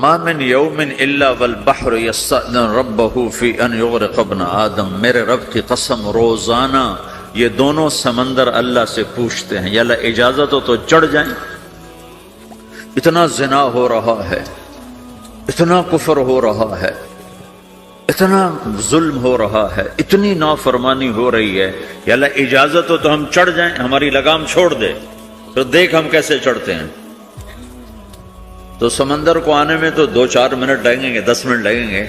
ما من یوم الا والبحر یستأذن ربہ فی ان یغرق ابن آدم، میرے رب کی قسم روزانہ یہ دونوں سمندر اللہ سے پوچھتے ہیں یا اللہ اجازت ہو تو چڑھ جائیں۔ اتنا زنا ہو رہا ہے، اتنا کفر ہو رہا ہے، اتنا ظلم ہو رہا ہے، اتنی نافرمانی ہو رہی ہے، یا اللہ اجازت ہو تو ہم چڑھ جائیں، ہماری لگام چھوڑ دے تو دیکھ ہم کیسے چڑھتے ہیں۔ تو سمندر کو آنے میں تو 2-4 منٹ لگیں گے، 10 منٹ لگیں گے۔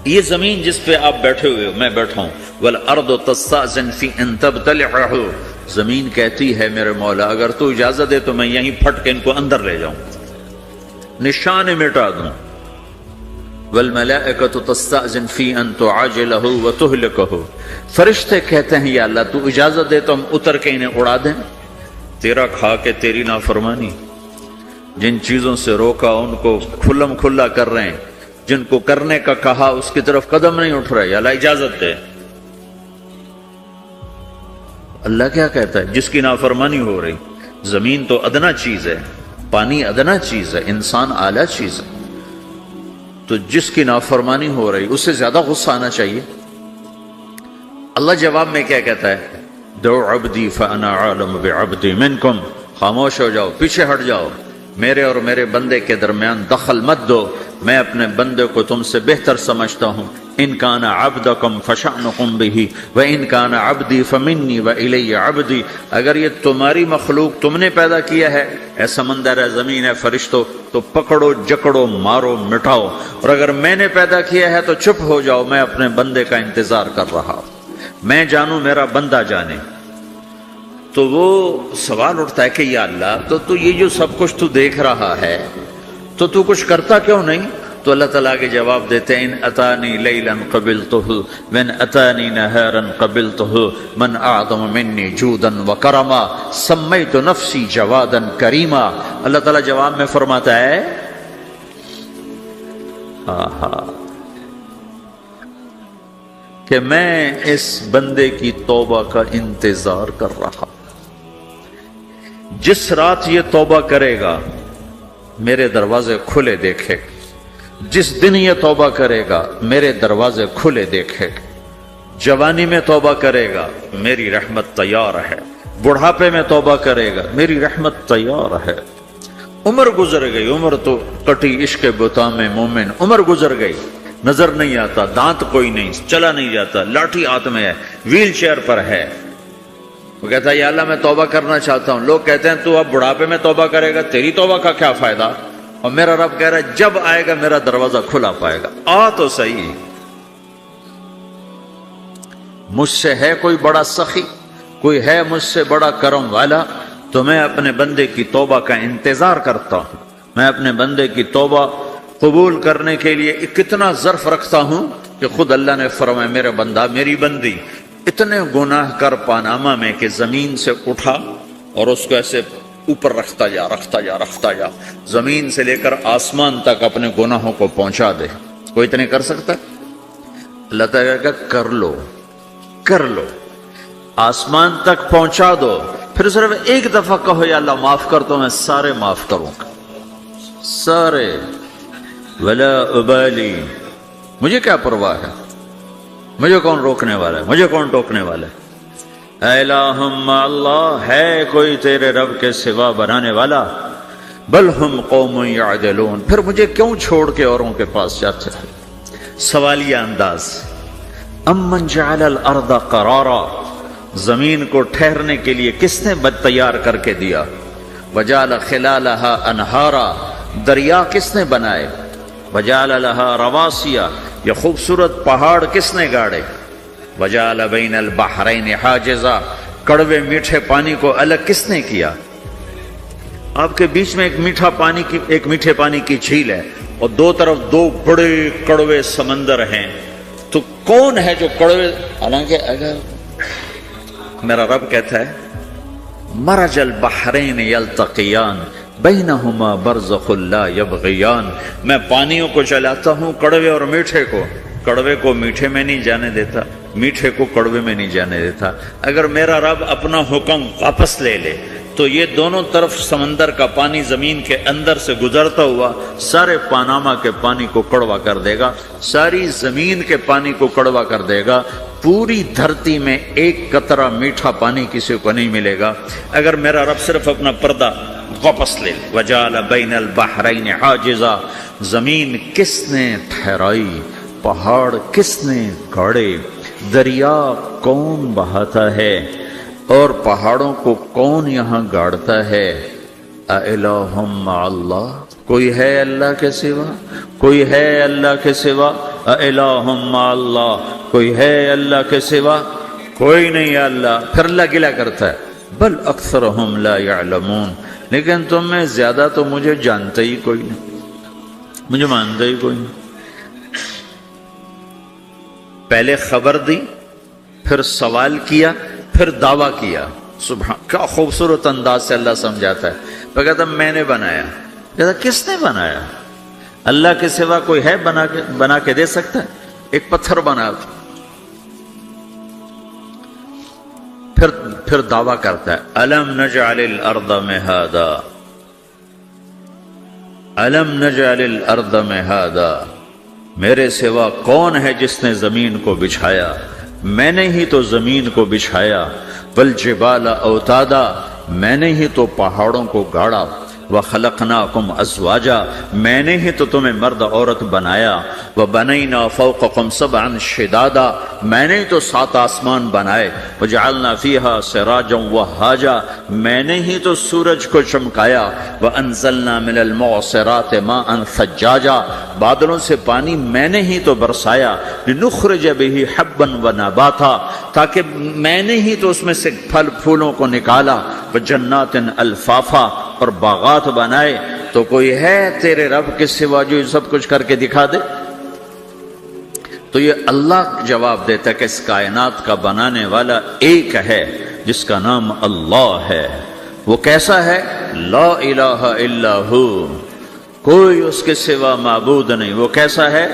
یہ زمین جس پہ آپ بیٹھے ہوئے ہو، میں بیٹھا ہوں، وَالْأَرْضُ تَسْتَأْذِنُ فِي أَن تَبْتَلِعَهُ، زمین کہتی ہے میرے مولا اگر تو اجازت دے تو میں یہیں پھٹ کے ان کو اندر لے جاؤں، نشان مٹا دوں۔ وَالْمَلَائِكَةُ تَسْتَأْذِنُ فِي أَن تُعَاجِلَهُ وَتُهْلِكَهُ، فرشتے کہتے ہیں یا اللہ تو اجازت دے تو ہم اتر کے انہیں اڑا دیں۔ تیرا کھا کے تیری نافرمانی، جن چیزوں سے روکا ان کو کھلم کھلا کر رہے ہیں، جن کو کرنے کا کہا اس کی طرف قدم نہیں اٹھ رہے، یا اللہ اجازت دے۔ اللہ کیا کہتا ہے؟ جس کی نافرمانی ہو رہی، زمین تو ادنا چیز ہے، پانی ادنا چیز ہے، انسان اعلیٰ چیز ہے، تو جس کی نافرمانی ہو رہی اس سے زیادہ غصہ آنا چاہیے۔ اللہ جواب میں کیا کہتا ہے؟ دعو عبدی فانا عالم بعبدی منکم، خاموش ہو جاؤ، پیچھے ہٹ جاؤ، میرے اور میرے بندے کے درمیان دخل مت دو، میں اپنے بندے کو تم سے بہتر سمجھتا ہوں۔ ان کان عبدکم فشأنکم بہ وان کان عبدی فمنی والی عبدی، اگر یہ تمہاری مخلوق تم نے پیدا کیا ہے، اے سمندر ہے، زمین ہے، فرشتوں، تو پکڑو جکڑو مارو مٹاؤ، اور اگر میں نے پیدا کیا ہے تو چپ ہو جاؤ، میں اپنے بندے کا انتظار کر رہا ہوں، میں جانوں میرا بندہ جانے۔ تو وہ سوال اٹھتا ہے کہ یا اللہ تو یہ جو سب کچھ تو دیکھ رہا ہے تو کچھ کرتا کیوں نہیں؟ تو اللہ تعالیٰ کے جواب دیتے ہیں ان اتانی لیلا قبلتہ من اتانی نہارا قبلتہ من اعظم منی جودا وکرما سمیت نفسی جوادا کریما۔ اللہ تعالیٰ جواب میں فرماتا ہے کہ میں اس بندے کی توبہ کا انتظار کر رہا، جس رات یہ توبہ کرے گا میرے دروازے کھلے دیکھے، جس دن یہ توبہ کرے گا میرے دروازے کھلے دیکھے، جوانی میں توبہ کرے گا میری رحمت تیار ہے، بڑھاپے میں توبہ کرے گا میری رحمت تیار ہے۔ عمر گزر گئی، عمر تو کٹی عشق بتا میں مومن، عمر گزر گئی، نظر نہیں آتا، دانت کوئی نہیں، چلا نہیں جاتا، لاٹھی ہاتھ میں ہے، ویل چیئر پر ہے۔ وہ کہتا ہے یا اللہ میں توبہ کرنا چاہتا ہوں۔ لوگ کہتے ہیں تو اب بڑھاپے میں توبہ کرے گا، تیری توبہ کا کیا فائدہ؟ اور میرا رب کہہ رہا ہے جب آئے گا میرا دروازہ کھلا پائے گا، آ تو صحیح۔ مجھ سے ہے کوئی بڑا سخی، کوئی ہے مجھ سے بڑا کرم والا، تو میں اپنے بندے کی توبہ کا انتظار کرتا ہوں، میں اپنے بندے کی توبہ قبول کرنے کے لیے کتنا ظرف رکھتا ہوں کہ خود اللہ نے فرمایا میرا بندہ میری بندی اتنے گناہ کر پاناما میں کہ زمین سے اٹھا اور اس کو ایسے اوپر رکھتا جا، زمین سے لے کر آسمان تک اپنے گناہوں کو پہنچا دے۔ کوئی اتنے کر سکتا ہے؟ اللہ تعالیٰ کا کر لو، آسمان تک پہنچا دو، پھر صرف ایک دفعہ کہو یا اللہ معاف کر تو میں سارے معاف کروں گا، سارے، ولا ابالی، مجھے کیا پرواہ ہے، مجھے کون روکنے والا ہے، مجھے کون ٹوکنے والا ہے۔ اے الہم اللہ، ہے کوئی تیرے رب کے سوا بنانے والا؟ بل ہم قوم یعدلون، پھر مجھے کیوں چھوڑ کے اوروں کے پاس جاتے ہیں؟ سوالیہ انداز۔ امن جعل الارض قرارا، زمین کو ٹھہرنے کے لیے کس نے تیار کر کے دیا؟ وجعل خلالہا انہارا، دریا کس نے بنائے؟ وجعل لہا رواسیا، یہ خوبصورت پہاڑ کس نے گاڑے؟ وجعل بین البحرین حاجزا، کڑوے میٹھے پانی کو الگ کس نے کیا؟ آپ کے بیچ میں ایک میٹھے پانی کی جھیل ہے اور دو طرف دو بڑے کڑوے سمندر ہیں، تو کون ہے جو کڑوے؟ حالانکہ اگر میرا رب کہتا ہے مرج البحرین یلتقیان بینہما برزخ لا یبغیان، میں پانیوں کو چلاتا ہوں کڑوے اور میٹھے کو، کڑوے کو میٹھے میں نہیں جانے دیتا، میٹھے کو کڑوے میں نہیں جانے دیتا۔ اگر میرا رب اپنا حکم واپس لے لے تو یہ دونوں طرف سمندر کا پانی زمین کے اندر سے گزرتا ہوا سارے پاناما کے پانی کو کڑوا کر دے گا، ساری زمین کے پانی کو کڑوا کر دے گا، پوری دھرتی میں ایک قطرہ میٹھا پانی کسی کو نہیں ملے گا اگر میرا رب صرف اپنا پردہ واپس لے لے۔ وَجَعَلَ بَيْنَ الْبَحْرَيْنِ حَاجِزًا، زمین کس نے ٹھہرائی، پہاڑ کس نے گاڑے، دریا کون بہاتا ہے اور پہاڑوں کو کون یہاں گاڑتا ہے؟ اَإِلَٰهٌ مَّعَ اللَّهِ، کوئی ہے اللہ کے سوا؟ کوئی ہے اللہ کے سوا؟ اِلَٰهٌ مَّعَ اللَّهِ، کوئی ہے اللہ کے سوا؟ کوئی نہیں ہے اللہ۔ پھر اللہ گلہ کرتا ہے بل اکثرہم لا یعلمون، لیکن تم میں زیادہ تو مجھے جانتا ہی کوئی نہیں، مجھے مانتا ہی کوئی نہیں۔ پہلے خبر دی، پھر سوال کیا، پھر دعویٰ کیا۔ سبحان، کیا خوبصورت انداز سے اللہ سمجھاتا ہے۔ وہ کہتا میں نے بنایا، کہتا کس نے بنایا؟ اللہ کے سوا کوئی ہے بنا کے دے سکتا ہے؟ ایک پتھر بنا، پھر دعویٰ کرتا ہے الم نجعل الارض مہادا، الم نجعل الارض مہادا، میرے سوا کون ہے جس نے زمین کو بچھایا؟ میں نے ہی تو زمین کو بچھایا۔ والجبال اوتادا، میں نے ہی تو پہاڑوں کو گاڑا۔ وخلقناکم ازواجا، میں نے ہی تو تمہیں مرد عورت بنایا۔ وبنینا فوقکم سبعا شدادا، میں نے ہی تو 7 آسمان بنائے۔ وجعلنا فیہا سراجا وہاجا، میں نے ہی تو سورج کو چمکایا۔ وانزلنا من المعصرات ماء ثجاجا، بادلوں سے پانی میں نے ہی تو برسایا۔ لنخرج به حبا ونباتا، تاکہ میں نے ہی تو اس میں سے پھل پھولوں کو نکالا۔ وجنات الفافا، اور باغات بنائے۔ تو کوئی ہے تیرے رب کے سوا جو سب کچھ کر کے دکھا دے؟ تو یہ اللہ جواب دیتا ہے کہ اس کائنات کا بنانے والا ایک ہے جس کا نام اللہ ہے۔ وہ کیسا ہے؟ لا الہ الا ہو، کوئی اس کے سوا معبود نہیں۔ وہ کیسا ہے؟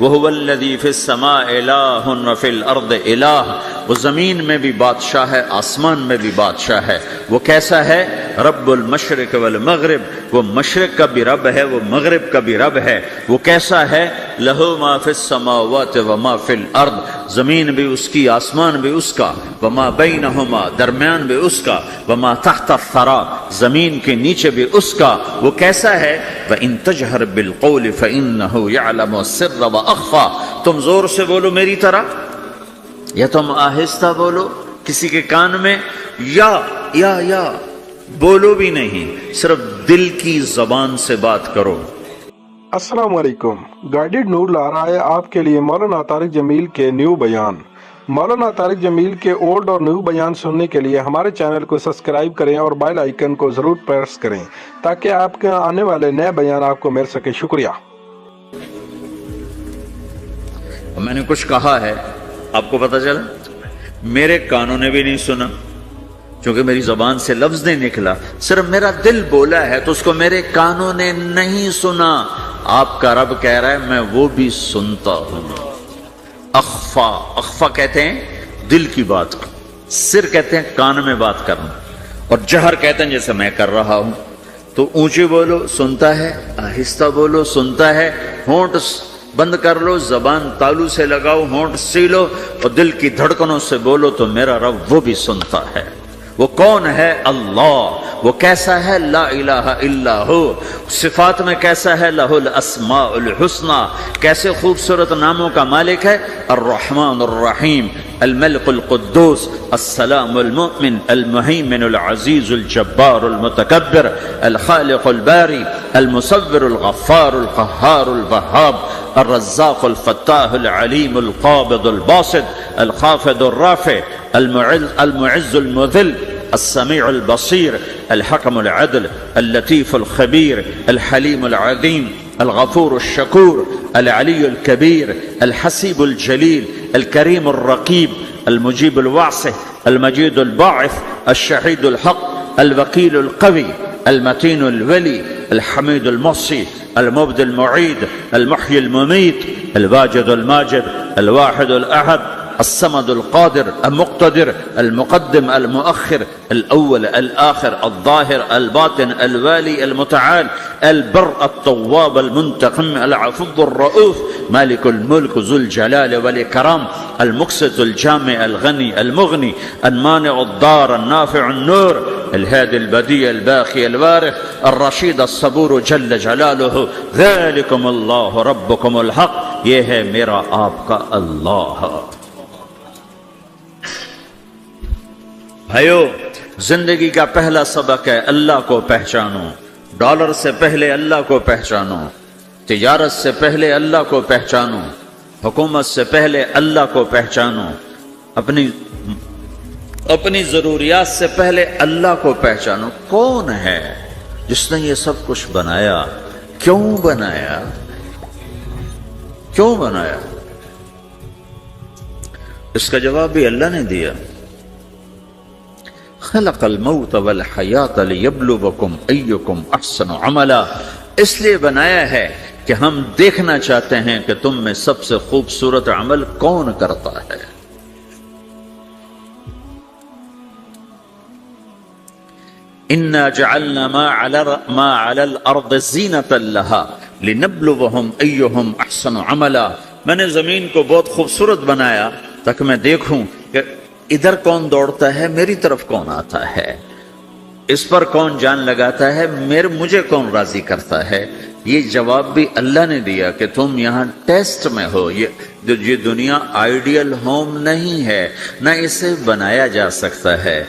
وَهُوَ الَّذِي فِي السَّمَاءِ إِلَٰهٌ وَفِي الْأَرْضِ إِلَٰهٌ، وہ زمین میں بھی بادشاہ ہے، آسمان میں بھی بادشاہ ہے۔ وہ کیسا ہے؟ رب المشرق والمغرب، وہ مشرق کا بھی رب ہے، وہ مغرب کا بھی رب ہے۔ وہ کیسا ہے؟ لَهُ مَا فِي السَّمَاوَاتِ وَمَا فِي الْأَرْضِ، زمین بھی اس کی، آسمان بھی اس کا۔ وَمَا بَيْنَهُمَا، درمیان بھی اس کا۔ وَمَا تَحْتَ الثَّرَىٰ، زمین کے نیچے بھی اس کا۔ وہ کیسا ہے؟ وَإِن تَجْهَرْ بِالْقَوْلِ فَإِنَّهُ يَعْلَمُ السِّرَّ وَأَخْفَىٰ، تم زور سے بولو میری طرح، یا تم آہستہ بولو کسی کے کان میں، یا بولو بھی نہیں، صرف دل کی زبان سے بات کرو۔ السلام علیکم، گائیڈڈ نور لا رہا ہے آپ کے لیے مولانا طارق جمیل کے نیو بیان۔ مولانا طارق جمیل کے اولڈ اور نیو بیان سننے کے لیے ہمارے چینل کو سبسکرائب کریں اور بیل آئیکن کو ضرور پریس کریں تاکہ آپ کے آنے والے نئے بیان آپ کو مل سکے۔ شکریہ۔ میں نے کچھ کہا ہے، آپ کو پتہ چلا؟ میرے کانوں نے بھی نہیں سنا، چونکہ میری زبان سے لفظ نہیں نکلا، صرف میرا دل بولا ہے تو اس کو میرے کانوں نے نہیں سنا۔ آپ کا رب کہہ رہا ہے میں وہ بھی سنتا ہوں۔ اخفا، اخفا کہتے ہیں دل کی بات کو، سر کہتے ہیں کان میں بات کرنا، اور جہر کہتے ہیں جیسے میں کر رہا ہوں۔ تو اونچی بولو سنتا ہے، آہستہ بولو سنتا ہے، ہونٹ بند کر لو، زبان تالو سے لگاؤ، ہونٹ سیلو اور دل کی دھڑکنوں سے بولو تو میرا رب وہ بھی سنتا ہے۔ وہ کون ہے؟ اللہ۔ وہ کیسا ہے؟ لا الہ الا ہو۔ صفات میں کیسا ہے؟ لہ الاسماء الحسنی، کیسے خوبصورت ناموں کا مالک ہے؟ الرحمن الرحیم، الملک القدوس، السلام المؤمن، المہیمن العزیز الجبار المتکبر، الخالق الباری، المصور الغفار القہار الوہاب، الرزاق الفتاح العلیم القابض الباسط، الخافض الرافع، المعز المذل، السميع البصير، الحكم العدل، اللطيف الخبير، الحليم العظيم، الغفور الشكور، العلي الكبير، الحسيب الجليل، الكريم الرقيب، المجيب الواسع، المجيد الباعث، الشهيد الحق، الوكيل القوي، المتين الولي، الحميد المحصي، المبدي المعيد، المحيي المميت، الواجد الماجد، الواحد الأحد، الصمد القادر المقتدر المقدم المؤخر الأول الآخر الظاهر الباطن الوالي المتعال البر التواب المنتقم العفو الرؤوف مالك الملك ذو الجلال والإكرام المقسط الجامع الغني المغني المانع الضار النافع النور الهادي البديع الباقي الوارث الرشيد الصبور جل جلالہ ذالکم اللہ ربکم الحق، یہ ہے میرا آپ کا اللہ۔ بھائیو، زندگی کا پہلا سبق ہے اللہ کو پہچانو۔ ڈالر سے پہلے اللہ کو پہچانو، تجارت سے پہلے اللہ کو پہچانو، حکومت سے پہلے اللہ کو پہچانو، اپنی ضروریات سے پہلے اللہ کو پہچانو۔ کون ہے جس نے یہ سب کچھ بنایا؟ کیوں بنایا؟ کیوں بنایا؟ اس کا جواب بھی اللہ نے دیا۔ خلق الموت والحیات لیبلوکم ایکم احسن عملا، اس لیے بنایا ہے کہ ہم دیکھنا چاہتے ہیں کہ تم میں سب سے خوبصورت عمل کون کرتا ہے۔ اِنَّا جَعَلْنَا مَا عَلَى الْأَرْضِ زِينَةً لَهَا لِنَبْلُوَهُمْ أَيُّهُمْ أَحْسَنُ عَمَلًا، میں نے زمین کو بہت خوبصورت بنایا تاکہ میں دیکھوں کہ ادھر کون دوڑتا ہے، میری طرف کون آتا ہے، اس پر کون جان لگاتا ہے، مجھے کون راضی کرتا ہے۔ یہ جواب بھی اللہ نے دیا کہ تم یہاں ٹیسٹ میں ہو۔ یہ دنیا آئیڈیل ہوم نہیں ہے، نہ اسے بنایا جا سکتا ہے،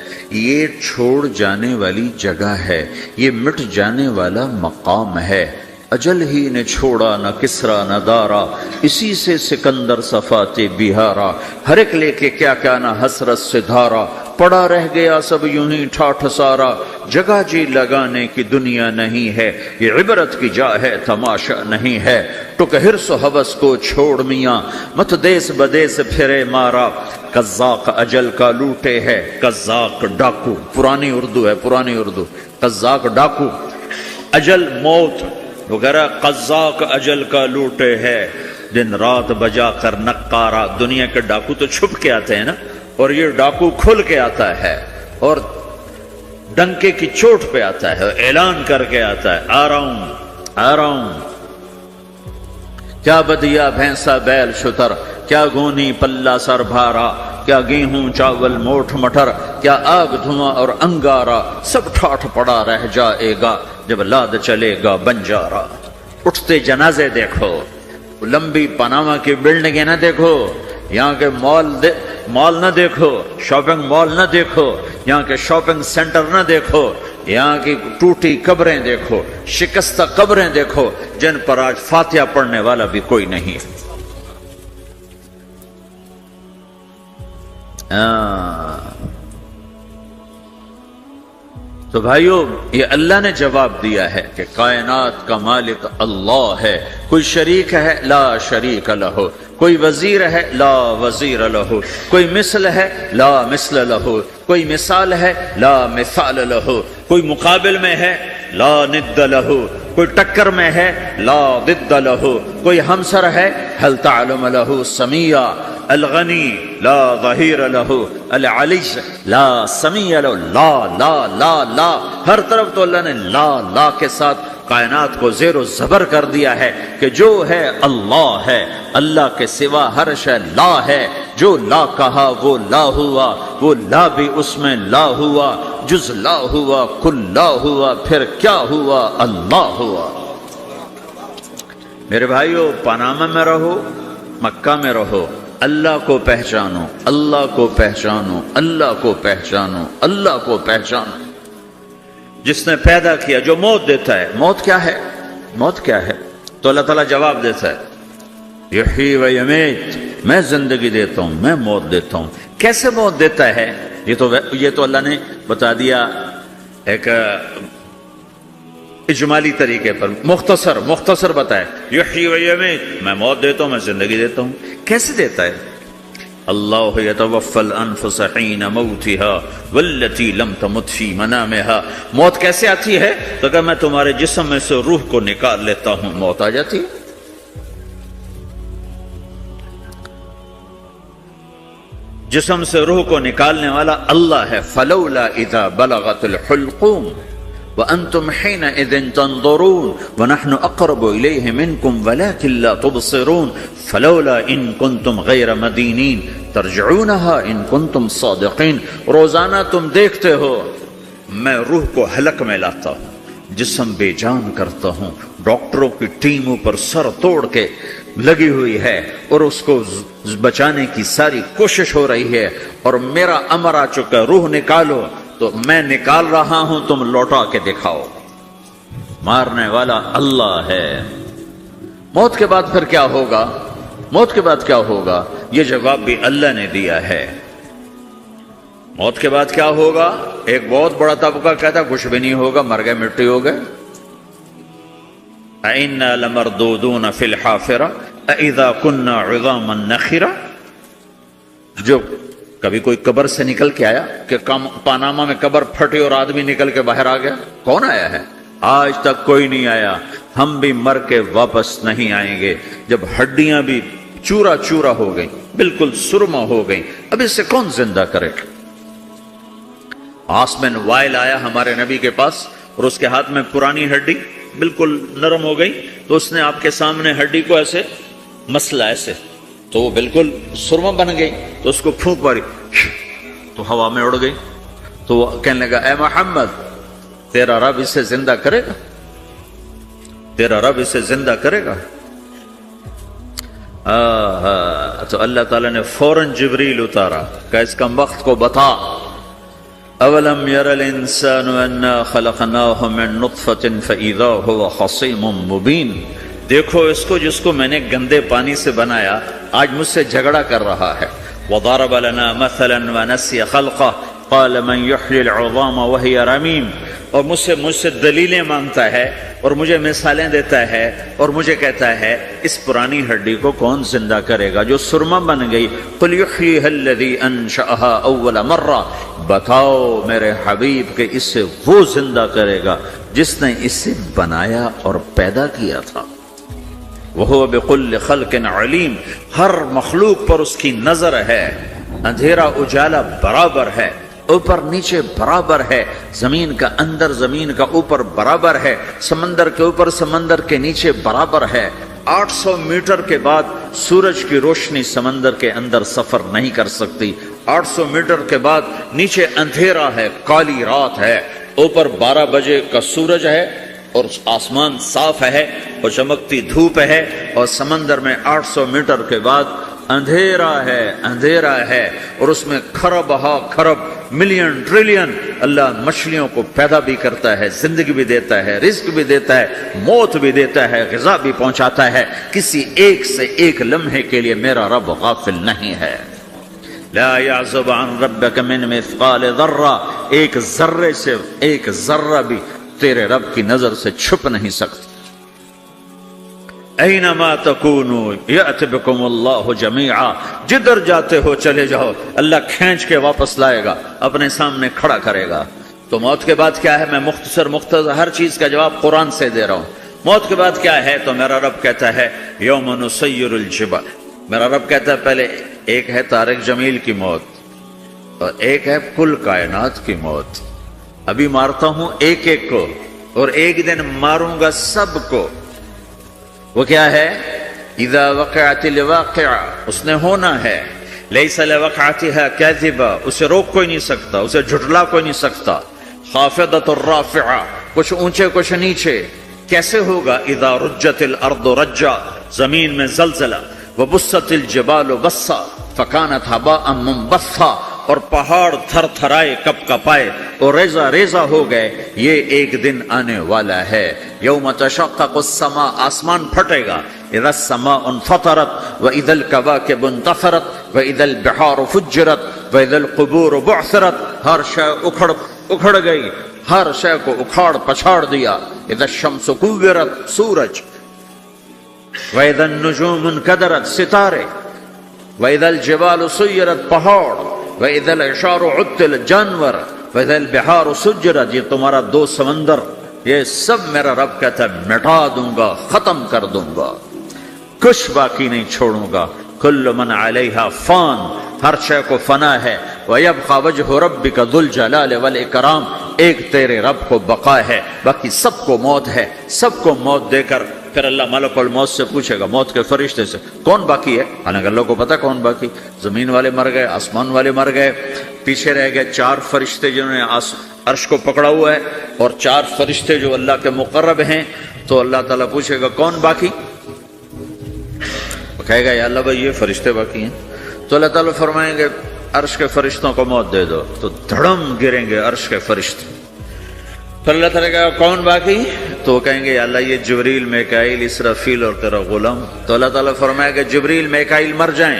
یہ چھوڑ جانے والی جگہ ہے، یہ مٹ جانے والا مقام ہے۔ اجل ہی نے چھوڑا نہ کسرا نہ دارا، اسی سے سکندر صفات بہارا، ہر ایک لے کے کیا کیا نہ حسرت سے دھارا، پڑا رہ گیا سب یوں ہی ٹھاٹھ سارا، جگہ جی لگانے کی دنیا نہیں ہے، یہ عبرت کی جا ہے تماشا نہیں ہے۔ ٹک حرص و حوث کو چھوڑ میاں، مت دیس بدیس پھرے مارا، قزاق اجل کا لوٹے ہے، قزاق ڈاکو، پرانی اردو ہے، پرانی اردو، قزاق ڈاکو، اجل موت وغیرہ، قزاق اجل کا لوٹے ہے، دن رات بجا کر نقارا۔ دنیا کے ڈاکو تو چھپ کے آتے ہیں نا، اور یہ ڈاکو کھل کے آتا ہے اور ڈنکے کی چوٹ پہ آتا ہے، اعلان کر کے آتا ہے، آ رہا ہوں آ رہا ہوں۔ کیا بدیا بھینسا بیل شتر، کیا گونی پلہ سر بھارا، کیا گیہوں چاول موٹھ مٹر، کیا آگ دھواں اور انگارا، سب ٹھاٹھ پڑا رہ جائے گا جب لاد چلے گا بنجارا۔ اٹھتے جنازے دیکھو، لمبی پاناما کی بلڈنگیں نہ دیکھو، یہاں کے مال نہ دیکھو، شاپنگ مال نہ دیکھو، یہاں کے شاپنگ سینٹر نہ دیکھو، یہاں کی ٹوٹی قبریں دیکھو، شکستہ قبریں دیکھو جن پر آج فاتحہ پڑھنے والا بھی کوئی نہیں۔ تو بھائیو، یہ اللہ نے جواب دیا ہے کہ کائنات کا مالک اللہ ہے، کوئی شریک ہے لا شریک لہ، کوئی وزیر ہے لا وزیر لہ، کوئی مثل ہے لا مثل لہ، کوئی مثال ہے لا مثال لہ، کوئی مقابل میں ہے لا ند لہ، کوئی ٹکر میں ہے لا ضد لہ، کوئی ہمسر ہے هل تعلم لہ سمیہ، الغنی لا ظہیر لہ، العلی لا سمیع لہ، لا لا لا لا، ہر طرف تو اللہ نے لا لا کے ساتھ کائنات کو زیر و زبر کر دیا ہے کہ جو ہے اللہ ہے، اللہ کے سوا ہر شے لا ہے، جو لا کہا وہ لا ہوا، وہ لا بھی اس میں لا ہوا، جز لا ہوا کل لا ہوا، پھر کیا ہوا؟ اللہ ہوا۔ میرے بھائیو، پاناما میں رہو، مکہ میں رہو، اللہ کو پہچانو، اللہ کو پہچانو، اللہ کو پہچانو، اللہ کو پہچانو۔ جس نے پیدا کیا، جو موت دیتا ہے، موت کیا ہے؟ موت کیا ہے؟ تو اللہ تعالیٰ جواب دیتا ہے، یحیی و یمیت، میں زندگی دیتا ہوں، میں موت دیتا ہوں۔ کیسے موت دیتا ہے؟ یہ تو اللہ نے بتا دیا ایک اجمالی طریقے پر، مختصر بتائے، یحیی و یمیت، میں موت دیتا ہوں، میں زندگی دیتا ہوں۔ کیسے دیتا ہے؟ اللہ یتوفی الانفس حین موتها والتی لم تمت فی منامها۔ موت کیسے آتی ہے؟ تو کہ میں تمہارے جسم میں سے روح کو نکال لیتا ہوں، موت آ جاتی ہے۔ جسم سے روح کو نکالنے والا اللہ ہے. فلولا اذا بلغت الحلقوم وانتم حينئذ تنظرون ونحن اقرب اليه منكم ولكن لا تبصرون فلولا ان كنتم غير مدينين ترجعونها ان كنتم صادقين. روزانہ تم دیکھتے ہو میں روح کو حلق میں لاتا ہوں, جسم بے جان کرتا ہوں, ڈاکٹروں کی ٹیم اوپر سر توڑ کے لگی ہوئی ہے اور اس کو بچانے کی ساری کوشش ہو رہی ہے, اور میرا امر آ چکا روح نکالو, تو میں نکال رہا ہوں, تم لوٹا کے دکھاؤ. مارنے والا اللہ ہے. موت کے بعد پھر کیا ہوگا؟ موت کے بعد کیا ہوگا یہ جواب بھی اللہ نے دیا ہے. موت کے بعد کیا ہوگا؟ ایک بہت بڑا طبقہ کہتا کچھ بھی نہیں ہوگا, مر گئے مٹی ہو گئے. اِنَّا لَمَرْدُودُونَ فِي الْحَافِرَةِ اَإِذَا كُنَّا عِظَامًا نَخِرَةً. جو کبھی کوئی قبر سے نکل کے آیا کہ پاناما میں قبر پھٹی اور آدمی نکل کے باہر آ گیا؟ کون آیا ہے؟ آج تک کوئی نہیں آیا. ہم بھی مر کے واپس نہیں آئیں گے. جب ہڈیاں بھی چورا چورا ہو گئیں, بالکل سرما ہو گئیں, اب اس سے کون زندہ کرے؟ آسمن وائل آیا ہمارے نبی کے پاس اور اس کے ہاتھ میں پرانی ہڈی بالکل نرم ہو گئی, تو اس نے آپ کے سامنے ہڈی کو ایسے مسلا ایسے, تو وہ بالکل سرما بن گئی. تو اس کو پھونک ماری تو ہوا میں اڑ گئی. تو وہ کہنے لگا اے محمد تیرا رب اسے زندہ کرے گا, تیرا رب اسے زندہ کرے گا. تو اللہ تعالیٰ نے فوراً جبریل اتارا کہ اس کا وقت کو بتا. اولم یر الانسان انا خلقناه من نطفة فاذا هو خصیم مبین. دیکھو اس کو جس کو میں نے گندے پانی سے بنایا آج مجھ سے جھگڑا کر رہا ہے. وضرب لنا مثلا ونسی خلقه قال من يحيي العظام وهي رمیم. اور مجھ سے دلیلیں مانگتا ہے اور مجھے مثالیں دیتا ہے اور مجھے کہتا ہے اس پرانی ہڈی کو کون زندہ کرے گا جو سرما بن گئی. قل يحييها الذي انشأها اول مرہ. بتاؤ میرے حبیب کہ اسے وہ زندہ کرے گا جس نے اسے بنایا اور پیدا کیا تھا. وَهُوَ بِكُلِّ خَلْقٍ عَلِيمٍ. ہر مخلوق پر اس کی نظر ہے. اندھیرا اجالا برابر ہے, اوپر نیچے برابر ہے, زمین کا اندر زمین کا اوپر برابر ہے, سمندر کے اوپر سمندر کے نیچے برابر ہے. 800 میٹر کے بعد سورج کی روشنی سمندر کے اندر سفر نہیں کر سکتی. 800 میٹر کے بعد نیچے اندھیرا ہے, کالی رات ہے, اوپر 12 بجے کا سورج ہے اور آسمان صاف ہے اور چمکتی دھوپ ہے, اور سمندر میں 800 میٹر کے بعد اندھیرا ہے, اندھیرا ہے, اور اس میں کھرب ہا کھرب ملین ٹریلین اللہ مچھلیوں کو پیدا بھی کرتا ہے, زندگی بھی دیتا ہے, رزق بھی دیتا ہے, موت بھی دیتا ہے, غذا بھی پہنچاتا ہے. کسی ایک سے ایک لمحے کے لیے میرا رب غافل نہیں ہے. لا يعزب عن ربك من مثقال ذرہ. ایک ذرے سے ایک ذرہ بھی تیرے رب کی نظر سے چھپ نہیں سکتا. اینما تکونوا یأت بکم اللہ جمیعا. جدھر جاتے ہو چلے جاؤ, اللہ کھینچ کے واپس لائے گا, اپنے سامنے کھڑا کرے گا. تو موت کے بعد کیا ہے؟ میں مختصر ہر چیز کا جواب قرآن سے دے رہا ہوں. موت کے بعد کیا ہے؟ تو میرا رب کہتا ہے یوم نسیر الجبال. میرا رب کہتا ہے پہلے ایک ہے طارق جمیل کی موت اور ایک ہے کل کائنات کی موت. ابھی مارتا ہوں ایک ایک کو اور ایک دن ماروں گا سب کو. وہ کیا ہے؟ اذا وقعت الواقعہ, اس نے ہونا ہے. لیس لوقعتها کاذبہ, اسے روک کوئی نہیں سکتا, اسے جھٹلا کوئی نہیں سکتا. خافضۃ الرافعہ, کچھ اونچے کچھ نیچے. کیسے ہوگا؟ اذا رجت الارض رجا, زمین میں زلزلہ. وبست الجبال بسا فکانت هباء منبثا, اور پہاڑ تھر تھرائے کپ کپائے اور ریزہ ریزہ ہو گئے. یہ ایک دن آنے والا ہے. یوم تشقق السماء, آسمان پھٹے گا. اذا السماء انفطرت واذا الكواكب انتثرت واذا البحار فجرت واذا القبور بعثرت. ہر شے اکھڑ گئی, ہر شے کو اکھاڑ پچھاڑ دیا. اذا الشمس كورت, سورج. واذا النجوم انكدرت, ستارے. واذا الجبال سيرت, پہاڑ. وَإِذَا الْعِشَارُ عُطِّلَ, جانور. وَإِذَا الْبِحَارُ سُجِّرَتْ, یہ تمہارا دو سمندر, یہ سب میرا رب کہتا ہے مٹا دوں گا, ختم کر دوں گا, کچھ باقی نہیں چھوڑوں گا. کل من علیہا فان, ہر شے کو فنا ہے، وَيَبْقَى وَجْهُ رَبِّكَ ذُو الْجَلَالِ وَالْإِكْرَامِ، ایک تیرے رب کو بقا ہے، باقی سب کو موت ہے۔ سب کو موت دے کر پھر اللہ ملک الموت سے پوچھے گا، موت کے فرشتے سے، کون باقی ہے؟ حالانکہ اللہ کو پتا کون باقی، زمین والے مر گئے، آسمان والے مر گئے، پیچھے رہ گئے 4 فرشتے جنہوں نے عرش کو پکڑا ہوا ہے، اور 4 فرشتے جو اللہ کے مقرب ہیں۔ تو اللہ تعالیٰ پوچھے گا کون باقی؟ وہ کہے گا یا اللہ بھائی یہ فرشتے باقی ہیں۔ تو اللہ تعالیٰ فرمائیں گے عرش کے فرشتوں کو موت دے دو، تو دھڑم گریں گے عرش کے فرشتے۔ پھر اللہ تعالیٰ کہے گا کون باقی؟ تو وہ کہیں گے یا اللہ یہ جبریل، میکائیل، اسرافیل اور تیرا غلام۔ تو اللہ تعالیٰ فرمائے گا جبریل، میکائیل مر جائیں،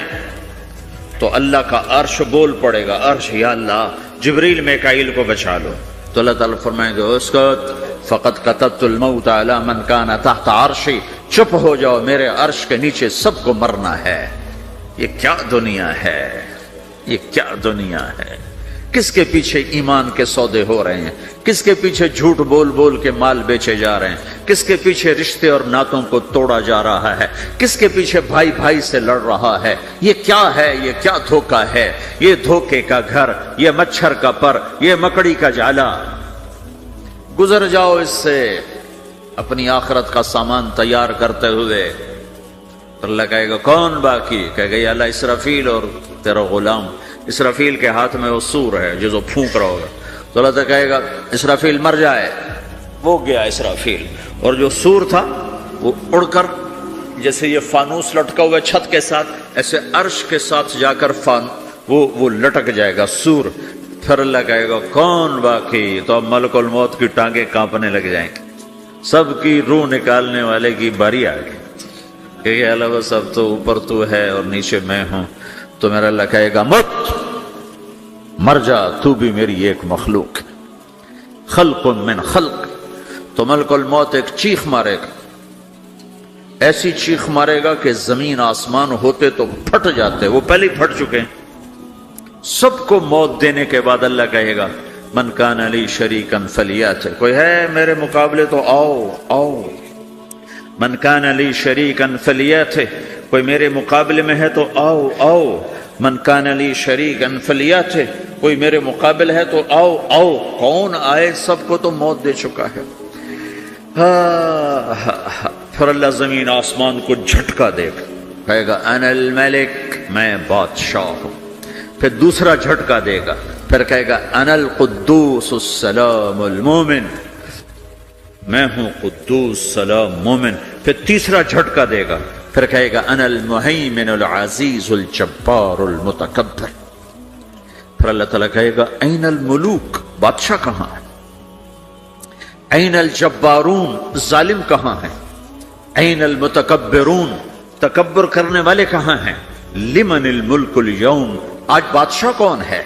تو اللہ کا عرش بول پڑے گا، عرش یا اللہ جبریل، میکائیل کو بچا لو۔ تو اللہ تعالیٰ فرمائیں گے اسکت فقط کتبت الموت علی من کان تحت عرشی، چپ ہو جاؤ، میرے عرش کے نیچے سب کو مرنا ہے۔ یہ کیا دنیا ہے، یہ کیا دنیا ہے؟ کس کے پیچھے ایمان کے سودے ہو رہے ہیں؟ کس کے پیچھے جھوٹ بول بول کے مال بیچے جا رہے ہیں؟ کس کے پیچھے رشتے اور ناتوں کو توڑا جا رہا ہے؟ کس کے پیچھے بھائی بھائی سے لڑ رہا ہے؟ یہ کیا ہے؟ یہ کیا دھوکہ ہے؟ یہ دھوکے کا گھر، یہ مچھر کا پر، یہ مکڑی کا جالا۔ گزر جاؤ اس سے اپنی آخرت کا سامان تیار کرتے ہوئے۔ اللہ کہے گا کون باقی؟ کہے گا یا اللہ اسرافیل اور تیرا غلام۔ اسرافیل کے ہاتھ میں وہ سور ہے جو پھونک رہا ہوگا۔ تو اللہ تعالیٰ کہے گا اسرافیل مر جائے، وہ گیا اسرافیل، اور جو سور تھا وہ اڑ کر جیسے یہ فانوس لٹکا ہوا چھت کے ساتھ، ایسے عرش کے ساتھ جا کر وہ لٹک جائے گا سور۔ پھر اللہ کہے گا کون باقی؟ تو اب ملک الموت کی ٹانگیں کانپنے لگ جائیں گی، سب کی روح نکالنے والے کی باری آ گئی کہ اللہ بس اب تو اوپر تو ہے اور نیچے میں ہوں۔ تو میرا اللہ کہے گا مت، مر جا، تو بھی میری ایک مخلوق ہے، خلق من خلق۔ تو ملک الموت ایک چیخ مارے گا، ایسی چیخ مارے گا کہ زمین آسمان ہوتے تو پھٹ جاتے، وہ پہلے ہی پھٹ چکے ہیں۔ سب کو موت دینے کے بعد اللہ کہے گا من کان لی شریکا فلیات، کوئی ہے میرے مقابلے تو آؤ آؤ۔ من کان لی شریکا فلیات، کوئی میرے مقابلے میں ہے تو آؤ آؤ۔ من کان لی شریکا فلیات، کوئی میرے مقابل ہے تو آؤ آؤ۔ کون آئے؟ سب کو تو موت دے چکا ہے۔ پھر اللہ زمین آسمان کو جھٹکا دے گا، کہے گا انا الملک، میں بادشاہ ہوں۔ پھر دوسرا جھٹکا دے گا، پھر کہے گا انا القدوس السلام المومن، میں ہوں قدوس سلام مومن۔ پھر تیسرا جھٹکا دے گا، پھر کہے گا انا المہیمن العزیز الجبار المتکبر۔ پھر اللہ تعالیٰ کہے گا این الملوک، بادشاہ کہاں ہے؟ این الجبارون، ظالم کہاں ہیں؟ این المتکبرون، تکبر کرنے والے کہاں ہیں؟ لمن الملک اليوم، آج بادشاہ کون ہے؟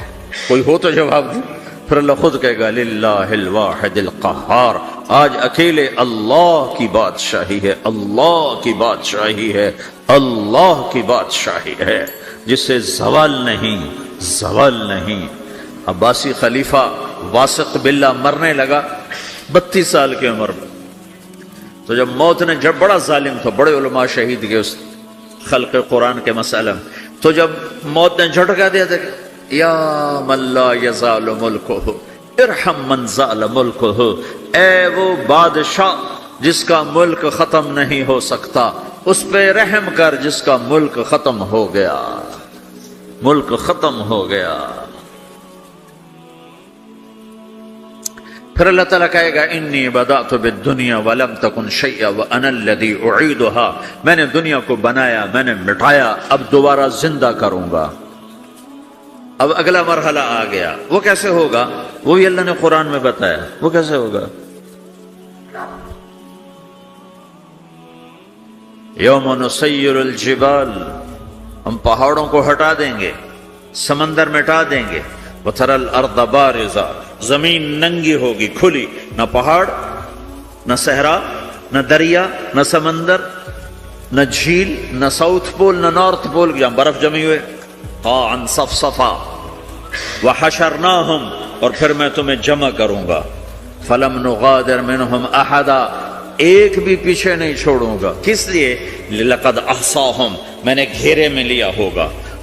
کوئی ہو تو جواب دے۔ پھر اللہ خود کہے گا للہ الواحد القہار، آج اکیلے اللہ کی بادشاہی ہے، اللہ کی بادشاہی ہے، اللہ کی بادشاہی ہے، جس سے زوال نہیں، زوال نہیں۔ عباسی خلیفہ واسق باللہ مرنے لگا 32 سال کی عمر میں۔ تو جب موت نے، جب بڑا ظالم تھا، بڑے علماء شہید گئے اس خلق قرآن کے مسئلہ میں، تو جب موت نے جھٹکا دیا تھا یا من لا یزال ملکہ ارحم من زال ملکہ، اے وہ بادشاہ جس کا ملک ختم نہیں ہو سکتا، اس پہ رحم کر جس کا ملک ختم ہو گیا، ملک ختم ہو گیا۔ پھر اللہ تعالیٰ کہے گا انی بدأت بالدنیا ولم تکن شیئا وانا الذی اعیدها، میں نے دنیا کو بنایا، میں نے مٹایا، اب دوبارہ زندہ کروں گا۔ اب اگلا مرحلہ آ گیا، وہ کیسے ہوگا؟ وہ بھی اللہ نے قرآن میں بتایا، وہ کیسے ہوگا؟ یوم نسیر الجبال، ہم پہاڑوں کو ہٹا دیں گے، سمندر مٹا دیں گے، وتری الارض بارزا، زمین ننگی ہوگی، کھلی، نہ پہاڑ، نہ صحرا، نہ دریا، نہ سمندر، نہ جھیل، نہ ساؤتھ پول، نہ نارتھ پول، جہاں برف جمی ہوئے، قاعا صفصفا، وحشرناہم، اور پھر میں تمہیں جمع کروں گا، فلم نغادر منہم احدا، ایک بھی پیچھے نہیں چھوڑوں گا۔ کس لیے؟ لقد احصاہم، میں نے گھیرے میں لیا ہوگا،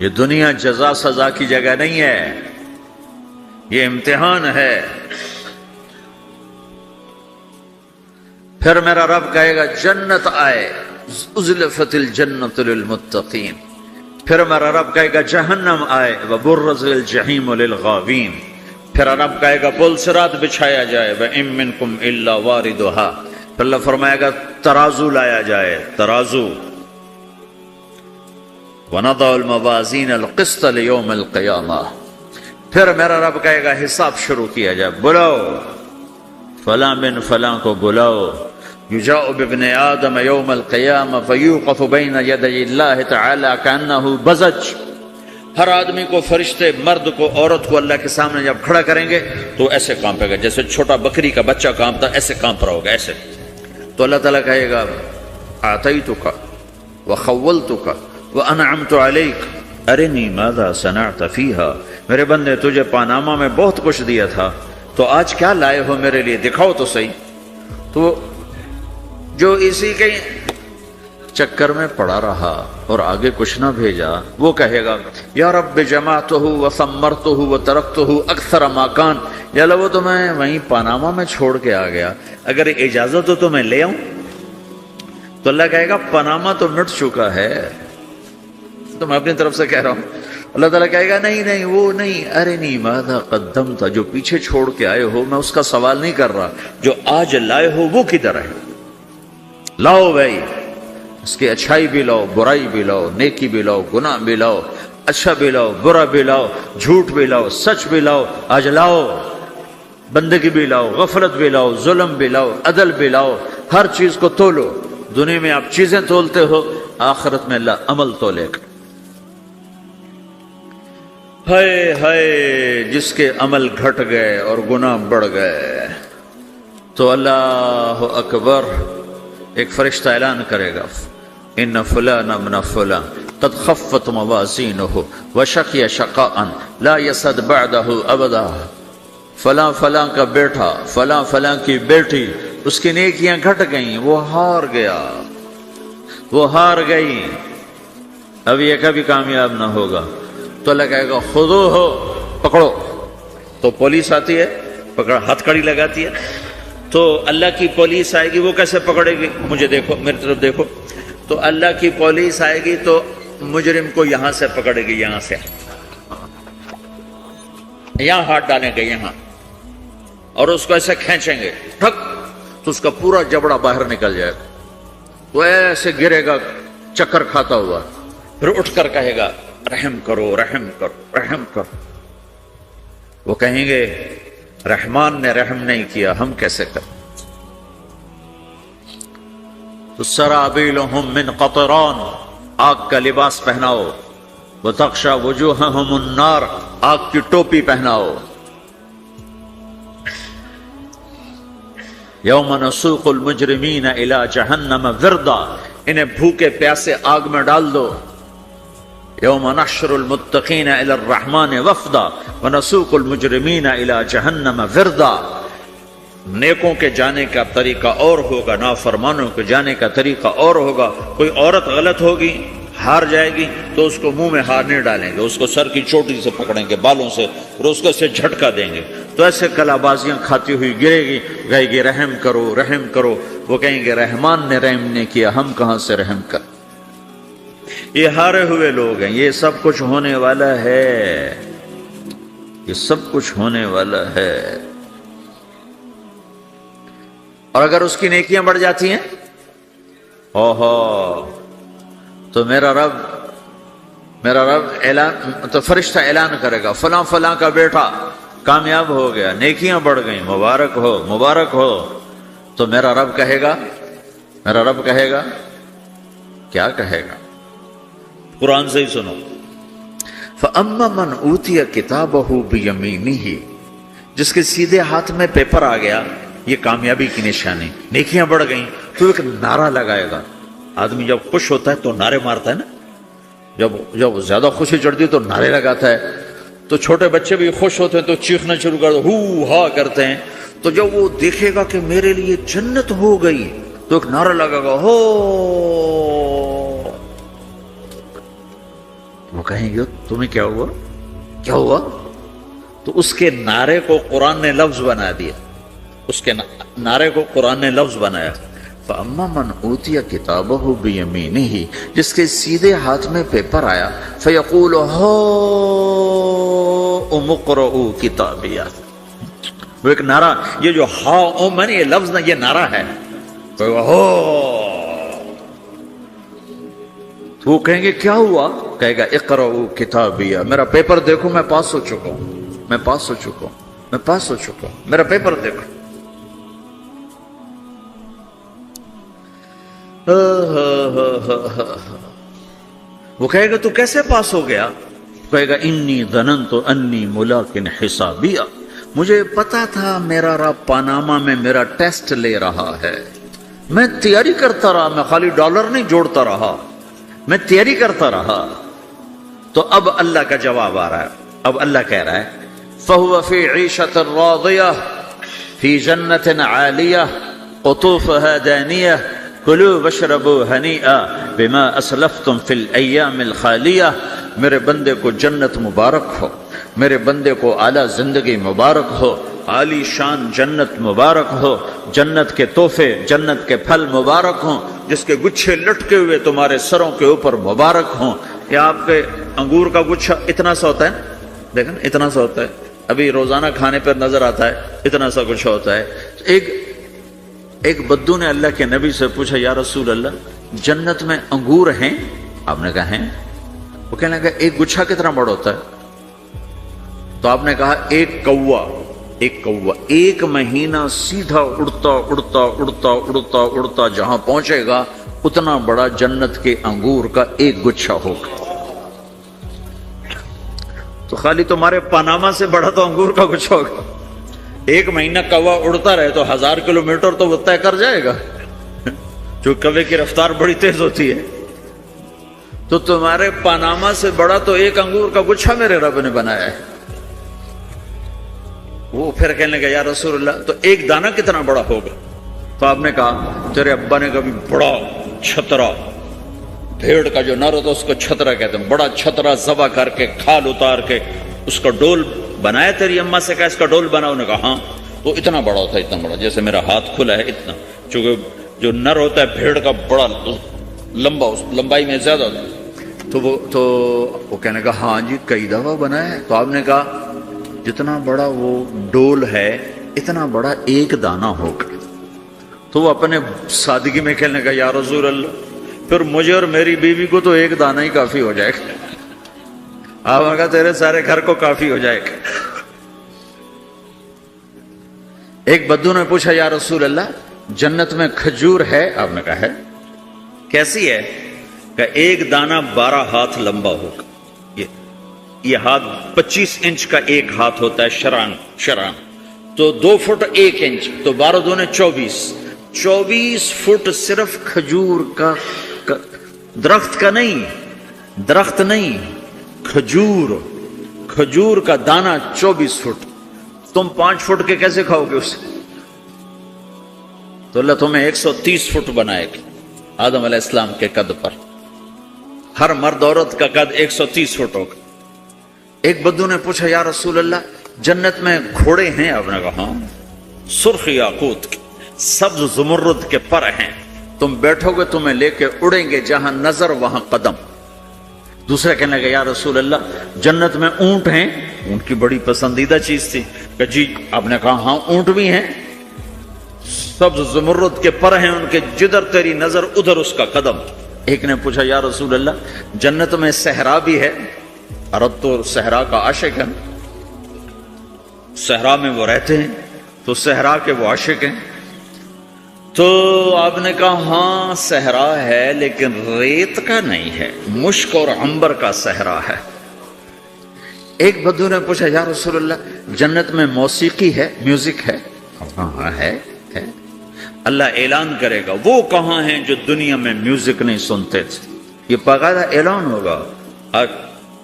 یہ دنیا جزا سزا کی جگہ نہیں ہے، یہ امتحان ہے۔ پھر میرا رب کہے گا جنت آئے، ازلفت الجنت للمتقین۔ پھر میرا رب کہے گا جہنم آئے، وبرزت الجحیم للغاوین۔ پھر رب کہے گا پل صراط بچھایا جائے، وَإِن مِّنكُمْ إِلَّا وَارِدُهَا۔ پھر اللہ فرمائے گا ترازو لایا جائے، ترازو۔ وَنَضَعُ الْمَوَازِينَ الْقِسْطَ لِيَوْمِ الْقِيَامَةِ۔ پھر میرا رب کہے گا حساب شروع کیا جائے، بلاؤ فلاں بن فلاں کو بلاؤ۔ یجاء بابن آدم یوم القیامہ فیوقف بین یدی اللہ تعالی کأنہ بزج۔ ہر آدمی کو، فرشتے، مرد کو، عورت کو اللہ کے سامنے جب کھڑا کریں گے تو ایسے کانپے گا جیسے چھوٹا بکری کا بچہ کانپتا، ایسے کانپ رہا ہوگا ایسے۔ تو اللہ تعالیٰ کہے گا اعطیتک وخولتک وانعمت علیک ارنی ماذا صنعت فیہا۔ میرے بندے تجھے پاناما میں بہت کچھ دیا تھا، تو آج کیا لائے ہو میرے لیے، دکھاؤ تو صحیح۔ تو جو اسی کے چکر میں پڑا رہا اور آگے کچھ نہ بھیجا، وہ کہے گا یا رب جمعتہ وثمرتہ وترکتہ اکثر ما کان۔ یا اللہ وہ تو میں وہیں پاناما میں چھوڑ کے آ گیا، اگر اجازت ہو تو میں لے آؤں۔ تو اللہ کہے گا پاناما تو مٹ چکا ہے، تو میں اپنی طرف سے کہہ رہا ہوں۔ اللہ تعالیٰ کہے گا نہیں نہیں وہ نہیں، ارنی ماذا قدمت، جو پیچھے چھوڑ کے آئے ہو میں اس کا سوال نہیں کر رہا، جو آج لائے ہو وہ کدھر ہے، لاؤ بھائی، اس کی اچھائی بھی لاؤ، برائی بھی لاؤ، نیکی بھی لاؤ، گناہ بھی لاؤ، اچھا بھی لاؤ، برا بھی لاؤ، جھوٹ بھی لاؤ، سچ بھی لاؤ، آج لاؤ، بندگی بھی لاؤ، غفلت بھی لاؤ، ظلم بھی لاؤ، عدل بھی لاؤ، ہر چیز کو تولو۔ دنیا میں آپ چیزیں تولتے ہو، آخرت میں اللہ عمل تولے گا۔ ہائے ہائے جس کے عمل گھٹ گئے اور گناہ بڑھ گئے، تو اللہ اکبر، ایک فرشتہ اعلان کرے گا ان فلان ابن فلان قد خفت موازینہ وشقی شقاء لا یسد بعدہ ابدا۔ فلاں فلاں کا بیٹا، فلاں فلاں کی بیٹی، اس کی نیکیاں گھٹ گئیں، وہ ہار گیا، وہ ہار گئی، اب یہ کبھی کامیاب نہ ہوگا۔ تو اللہ کہے گا خودو ہو، پکڑو۔ تو پولیس آتی ہے، پکڑ، ہتھ کڑی لگاتی ہے، تو اللہ کی پولیس آئے گی، وہ کیسے پکڑے گی؟ مجھے دیکھو، میری طرف دیکھو۔ تو اللہ کی پولیس آئے گی تو مجرم کو یہاں سے پکڑے گی، یہاں سے، یہاں ہاتھ ڈالیں گے یہاں، اور اس کو ایسے کھینچیں گے ٹھک، تو اس کا پورا جبڑا باہر نکل جائے گا، وہ ایسے گرے گا چکر کھاتا ہوا، پھر اٹھ کر کہے گا رحم کرو، رحم کرو، رحم کرو۔ وہ کہیں گے رحمان نے رحم نہیں کیا، ہم کیسے کریں؟ تو سرابیلہم من قطران، آگ کا لباس پہناؤ، وتغشا وجوہہم النار، آگ کی ٹوپی پہناؤ۔ یوم نسوق المجرمین الی جہنم وردا، انہیں بھوکے پیاسے آگ میں ڈال دو۔ یوم نحشر المتقین الی الرحمن وفدا ونسوق المجرمین الی جہنم وردا۔ نیکوں کے جانے کا طریقہ اور ہوگا، نافرمانوں کے جانے کا طریقہ اور ہوگا۔ کوئی عورت غلط ہوگی، ہار جائے گی، تو اس کو منہ میں ہار نہیں ڈالیں گے، اس کو سر کی چوٹی سے پکڑیں گے، بالوں سے، اور اس کو سے جھٹکا دیں گے، تو ایسے کلا بازیاں کھاتی ہوئی گرے گی، کہے گی رحم کرو، رحم کرو۔ وہ کہیں گے رحمان نے رحم نہیں کیا، ہم کہاں سے رحم کر۔ یہ ہارے ہوئے لوگ ہیں، یہ سب کچھ ہونے والا ہے، یہ سب کچھ ہونے والا ہے۔ اور اگر اس کی نیکیاں بڑھ جاتی ہیں، اوہو، تو میرا رب اعلان، تو فرشتہ اعلان کرے گا فلاں فلاں کا بیٹا کامیاب ہو گیا، نیکیاں بڑھ گئیں، مبارک ہو، مبارک ہو۔ تو میرا رب کہے گا کیا کہے گا؟ قرآن سے ہی سنو۔ فَأَمَّا مَنْ أُوتِيَ كِتَابَهُ بِيَمِينِهِ، جس کے سیدھے ہاتھ میں پیپر آ گیا، یہ کامیابی کی نشانی، نیکیاں بڑھ گئیں، تو ایک نعرہ لگائے گا۔ آدمی جب خوش ہوتا ہے تو نعرے مارتا ہے نا، جب زیادہ خوشی چڑھتی ہے تو نعرے لگاتا ہے۔ تو چھوٹے بچے بھی خوش ہوتے ہیں تو چیخنا شروع کر ہو ہا کرتے ہیں۔ تو جب وہ دیکھے گا کہ میرے لیے جنت ہو گئی، تو ایک نعرہ لگے گا ہو۔ کہیں گے تمہیں کیا ہوا، کیا ہوا؟ تو اس کے نعرے کو قرآن نے لفظ بنا دیا، اس کے نعرے کو قرآن نے لفظ بنایا، فَأَمَّا مَنْ أُوتِيَ كِتَابَهُ بِيَمِينِهِ، جس کے سیدھے ہاتھ میں پیپر آیا، فَيَقُولُ هَاؤْمُ اقْرَءُوا كِتَابِيَهْ، وہ ایک نعرہ، یہ جو ہاؤم ہے یہ لفظ نہ، یہ نعرہ ہے، تو وہ کہیں گے کیا ہوا؟ کہے گا اقرؤوا کتابیہ، میرا پیپر دیکھو، میں پاس ہو چکا ہوں، میں پاس ہو چکا ہوں، میں پاس ہو چکا ہوں، میرا پیپر دیکھو۔ وہ کہے گا تو کیسے پاس ہو گیا؟ کہے گا انی ظننت انی ملاق حسابیہ، مجھے پتا تھا میرا رب پاناما میں میرا ٹیسٹ لے رہا ہے، میں تیاری کرتا رہا، میں خالی ڈالر نہیں جوڑتا رہا، میں تیاری کرتا رہا۔ تو اب اللہ کا جواب آ رہا ہے، اب اللہ کہہ رہا ہے فَهُوَ فِي عِيشَةٍ رَاضِيَةٍ فِي جَنَّةٍ عَالِيَةٍ قُطُوفُهَا دَانِيَةٌ كُلُوا وَاشْرَبُوا هَنِيئًا بِمَا أَسْلَفْتُمْ فِي الْأَيَّامِ الْخَالِيَةِ، میرے بندے کو جنت مبارک ہو، میرے بندے کو اعلیٰ زندگی مبارک ہو، عالی شان جنت مبارک ہو، جنت کے تحفے، جنت کے پھل مبارک ہوں، جس کے گچھے لٹکے ہوئے تمہارے سروں کے اوپر مبارک ہوں۔ کہ آپ کے انگور کا گچھا اتنا سا ہوتا ہے، دیکھیں اتنا سا ہوتا ہے، ابھی روزانہ کھانے پر نظر آتا ہے، اتنا سا گچھا ہوتا ہے۔ ایک بدو نے اللہ کے نبی سے پوچھا یا رسول اللہ جنت میں انگور ہیں؟ آپ نے کہا ہیں۔ وہ کہنے لگا ایک گچھا کتنا بڑا ہوتا ہے؟ تو آپ نے کہا ایک کوا ایک مہینہ سیدھا اڑتا اڑتا اڑتا اڑتا اڑتا جہاں پہنچے گا اتنا بڑا جنت کے انگور کا ایک گچھا ہوگا۔ تو خالی تمہارے پاناما سے بڑا تو انگور کا گچھا ہوگا، ایک مہینہ کوا اڑتا رہے تو 1000 کلومیٹر تو وہ طے کر جائے گا، جو کوے کی رفتار بڑی تیز ہوتی ہے۔ تو تمہارے پاناما سے بڑا تو ایک انگور کا گچھا میرے رب نے بنایا ہے۔ وہ پھر کہنے لگا یا رسول اللہ تو ایک دانہ کتنا بڑا ہوگا؟ تو آپ نے کہا تیرے ابا نے کبھی بڑا چھترا، بھیڑ کا جو نر ہوتا اس کو چھترا کہتے ہیں، بڑا چھترا ذبح کر کے کھال اتار کے اس کا ڈول بنایا، تیری اماں سے کہا اس کا ڈول بنا، انہوں نے کہا ہاں۔ تو اتنا بڑا ہوتا ہے، اتنا بڑا جیسے میرا ہاتھ کھلا ہے اتنا، چونکہ جو نر ہوتا ہے بھیڑ کا بڑا لمبا، اس لمبائی میں زیادہ ہوتا ہے۔ تو وہ کہنے کا ہاں جی کئی دفعہ بنایا ہے۔ تو آپ نے کہا جتنا بڑا وہ ڈول ہے اتنا بڑا ایک دانہ ہوگا۔ تو وہ اپنے سادگی میں کہنے کا یا رسول اللہ پھر مجھے اور میری بیوی کو تو ایک دانہ ہی کافی ہو جائے گا۔ آپ نے کہا تیرے سارے گھر کو کافی ہو جائے گا۔ ایک بدو نے پوچھا یا رسول اللہ جنت میں کھجور ہے؟ آپ نے کہا ہے۔ کیسی ہے؟ کہ ایک دانہ 12 ہاتھ لمبا ہوگا، یہ ہاتھ 25 انچ کا ایک ہاتھ ہوتا ہے، شران تو 2 فٹ 1 انچ، تو 12 دونے 24 فٹ صرف کھجور کا، درخت کا نہیں، درخت نہیں، کھجور کا دانہ 24 فٹ۔ تم 5 فٹ کے کیسے کھاؤ گے اسے؟ تو اللہ تمہیں 130 فٹ بنائے گا آدم علیہ السلام کے قد پر، ہر مرد عورت کا قد 130 فٹ ہوگا۔ ایک بدو نے پوچھا یا رسول اللہ جنت میں گھوڑے ہیں؟ آپ نے کہا ہاں، سرخ یاقوت کے، سبز زمرد کے پر ہیں، تم بیٹھو گے تمہیں لے کے اڑیں گے، جہاں نظر وہاں قدم۔ دوسرا کہنے لگا یا رسول اللہ جنت میں اونٹ ہیں؟ اونٹ کی بڑی پسندیدہ چیز تھی کہ جی۔ آپ نے کہا ہاں اونٹ بھی ہیں، سبز زمرد کے پر ہیں ان کے، جدھر تیری نظر ادھر اس کا قدم۔ ایک نے پوچھا یا رسول اللہ جنت میں صحرا بھی ہے؟ عرب تو صحرا کا عاشق ہے، صحرا میں وہ رہتے ہیں تو صحرا کے وہ عاشق ہیں۔ تو آپ نے کہا ہاں صحرا ہے لیکن ریت کا نہیں ہے، مشک اور عنبر کا صحرا ہے۔ ایک بدو نے پوچھا یا رسول اللہ جنت میں موسیقی ہے، میوزک ہے؟ ہاں ہے۔ اللہ اعلان کرے گا وہ کہاں ہیں جو دنیا میں میوزک نہیں سنتے تھے، یہ باقاعدہ اعلان ہوگا،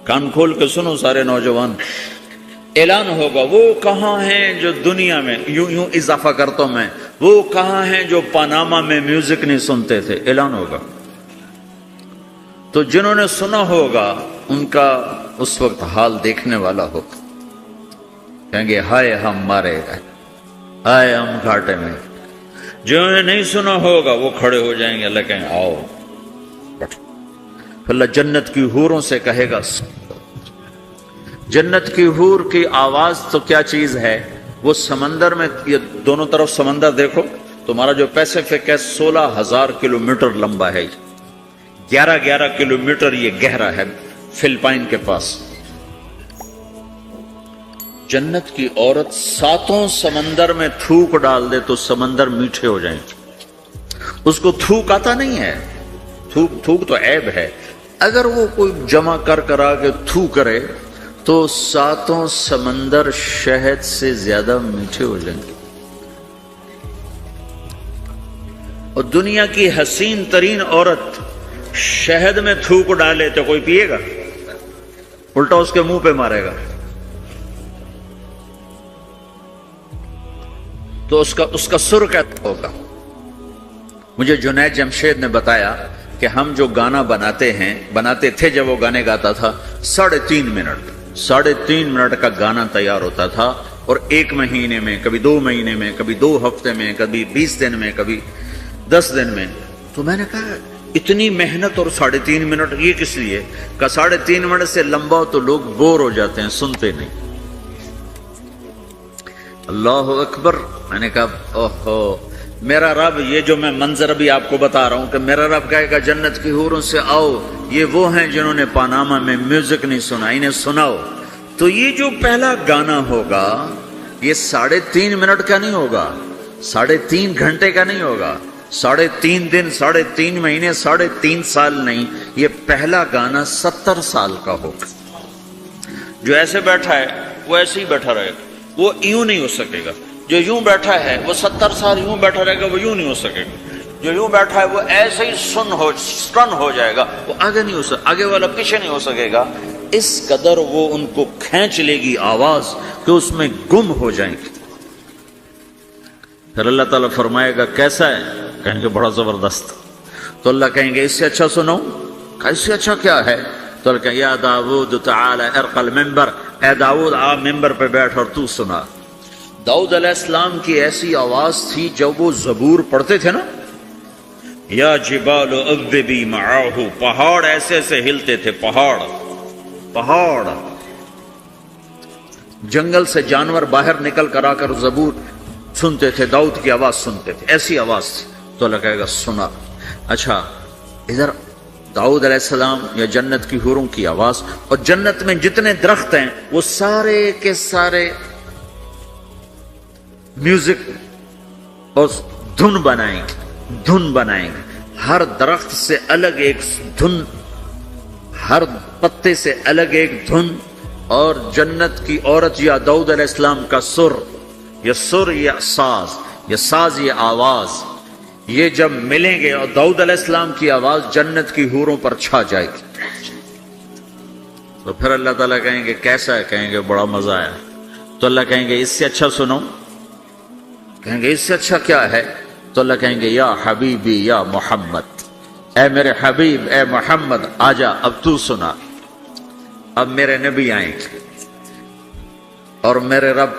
کان کھول کے سنو سارے نوجوان، اعلان ہوگا وہ کہاں ہیں جو دنیا میں، یوں اضافہ کرتا ہوں میں، وہ کہاں ہیں جو پاناما میں میوزک نہیں سنتے تھے، اعلان ہوگا۔ تو جنہوں نے سنا ہوگا ان کا اس وقت حال دیکھنے والا ہو، کہیں گے ہائے ہم مارے گئے، ہائے ہم گھاٹے میں۔ جنہوں نے نہیں سنا ہوگا وہ کھڑے ہو جائیں گے، اللہ کہیں آؤ بیٹھو۔ پھر اللہ جنت کی حوروں سے کہے گا، جنت کی حور کی آواز تو کیا چیز ہے، وہ سمندر میں، یہ دونوں طرف سمندر دیکھو، تمہارا جو پیسیفک ہے 16,000 کلومیٹر لمبا ہے، 11 کلومیٹر یہ گہرا ہے فلپائن کے پاس۔ جنت کی عورت 7 سمندر میں تھوک ڈال دے تو سمندر میٹھے ہو جائیں گے۔ اس کو تھوک آتا نہیں ہے، تھوک تو عیب ہے، اگر وہ کوئی جمع کر کے تھو کرے تو 7 سمندر شہد سے زیادہ میٹھے ہو جائیں گے۔ اور دنیا کی حسین ترین عورت شہد میں تھوک ڈالے تو کوئی پیے گا؟ الٹا اس کے منہ پہ مارے گا۔ تو اس کا سر کیسا ہوگا؟ مجھے جنید جمشید نے بتایا کہ ہم جو گانا بناتے تھے جب وہ گانے گاتا تھا، 3.5 منٹ کا گانا تیار ہوتا تھا، اور 1 مہینے میں، کبھی 2 مہینے میں، کبھی 2 ہفتے میں، کبھی 20 دن میں، کبھی 10 دن میں۔ تو میں نے کہا اتنی محنت اور 3.5 منٹ یہ کس لیے؟ کہ 3.5 منٹ سے لمبا ہو تو لوگ بور ہو جاتے ہیں، سنتے نہیں۔ اللہ اکبر۔ میں نے کہا اوہو، میرا رب، یہ جو میں منظر ابھی آپ کو بتا رہا ہوں کہ میرا رب کہے گا جنت کی حوروں سے آؤ، یہ وہ ہیں جنہوں نے پاناما میں میوزک نہیں سنا، انہیں سناؤ۔ تو یہ جو پہلا گانا ہوگا یہ 3.5 منٹ کا نہیں ہوگا، 3.5 گھنٹے کا نہیں ہوگا، 3.5 دن، 3.5 مہینے، 3.5 سال نہیں، یہ پہلا گانا 70 سال کا ہوگا۔ جو ایسے بیٹھا ہے وہ ایسے ہی بیٹھا رہے گا، وہ یوں نہیں ہو سکے گا۔ جو یوں بیٹھا ہے وہ 70 سال یوں بیٹھا رہے گا، وہ یوں نہیں ہو سکے گا۔ جو یوں بیٹھا ہے وہ ایسے ہی سٹن ہو جائے گا، وہ آگے نہیں ہو سکے، آگے والا پیچھے نہیں ہو سکے گا۔ اس قدر وہ ان کو کھینچ لے گی آواز کہ اس میں گم ہو جائیں گے۔ پھر اللہ تعالیٰ فرمائے گا کیسا ہے؟ کہیں گے بڑا زبردست۔ تو اللہ کہیں گے اس سے اچھا سنو۔ اس سے اچھا کیا ہے؟ تو اللہ کہیں یا داود تعالی ارقى المنبر، اے داود آپ ممبر پہ بیٹھ اور تو سنا۔ داؤد علیہ السلام کی ایسی آواز تھی جب وہ زبور پڑھتے تھے نا، یا جبال اوبی معاہ، پہاڑ ایسے ایسے ہلتے تھے، پہاڑ، جنگل سے جانور باہر نکل کر آ کر زبور سنتے تھے، داؤد کی آواز سنتے تھے، ایسی آواز تھی۔ تو اللہ کہے گا سنا۔ اچھا ادھر داؤد علیہ السلام یا جنت کی حوروں کی آواز، اور جنت میں جتنے درخت ہیں وہ سارے کے سارے میوزک اور دھن بنائیں گے، ہر درخت سے الگ ایک دھن، ہر پتے سے الگ ایک دھن، اور جنت کی عورت یا داؤد علیہ السلام کا سر یا ساز یہ آواز، یہ جب ملیں گے اور داؤد علیہ السلام کی آواز جنت کی حوروں پر چھا جائے گی۔ تو پھر اللہ تعالیٰ کہیں گے کیسا ہے؟ کہیں گے بڑا مزہ آیا۔ تو اللہ کہیں گے اس سے اچھا سنو۔ کہیں گے اس سے اچھا کیا ہے؟ تو اللہ کہیں گے یا حبیبی یا محمد، اے میرے حبیب، اے محمد آجا، اب تو سنا۔ اب میرے نبی آئیں گے اور میرے رب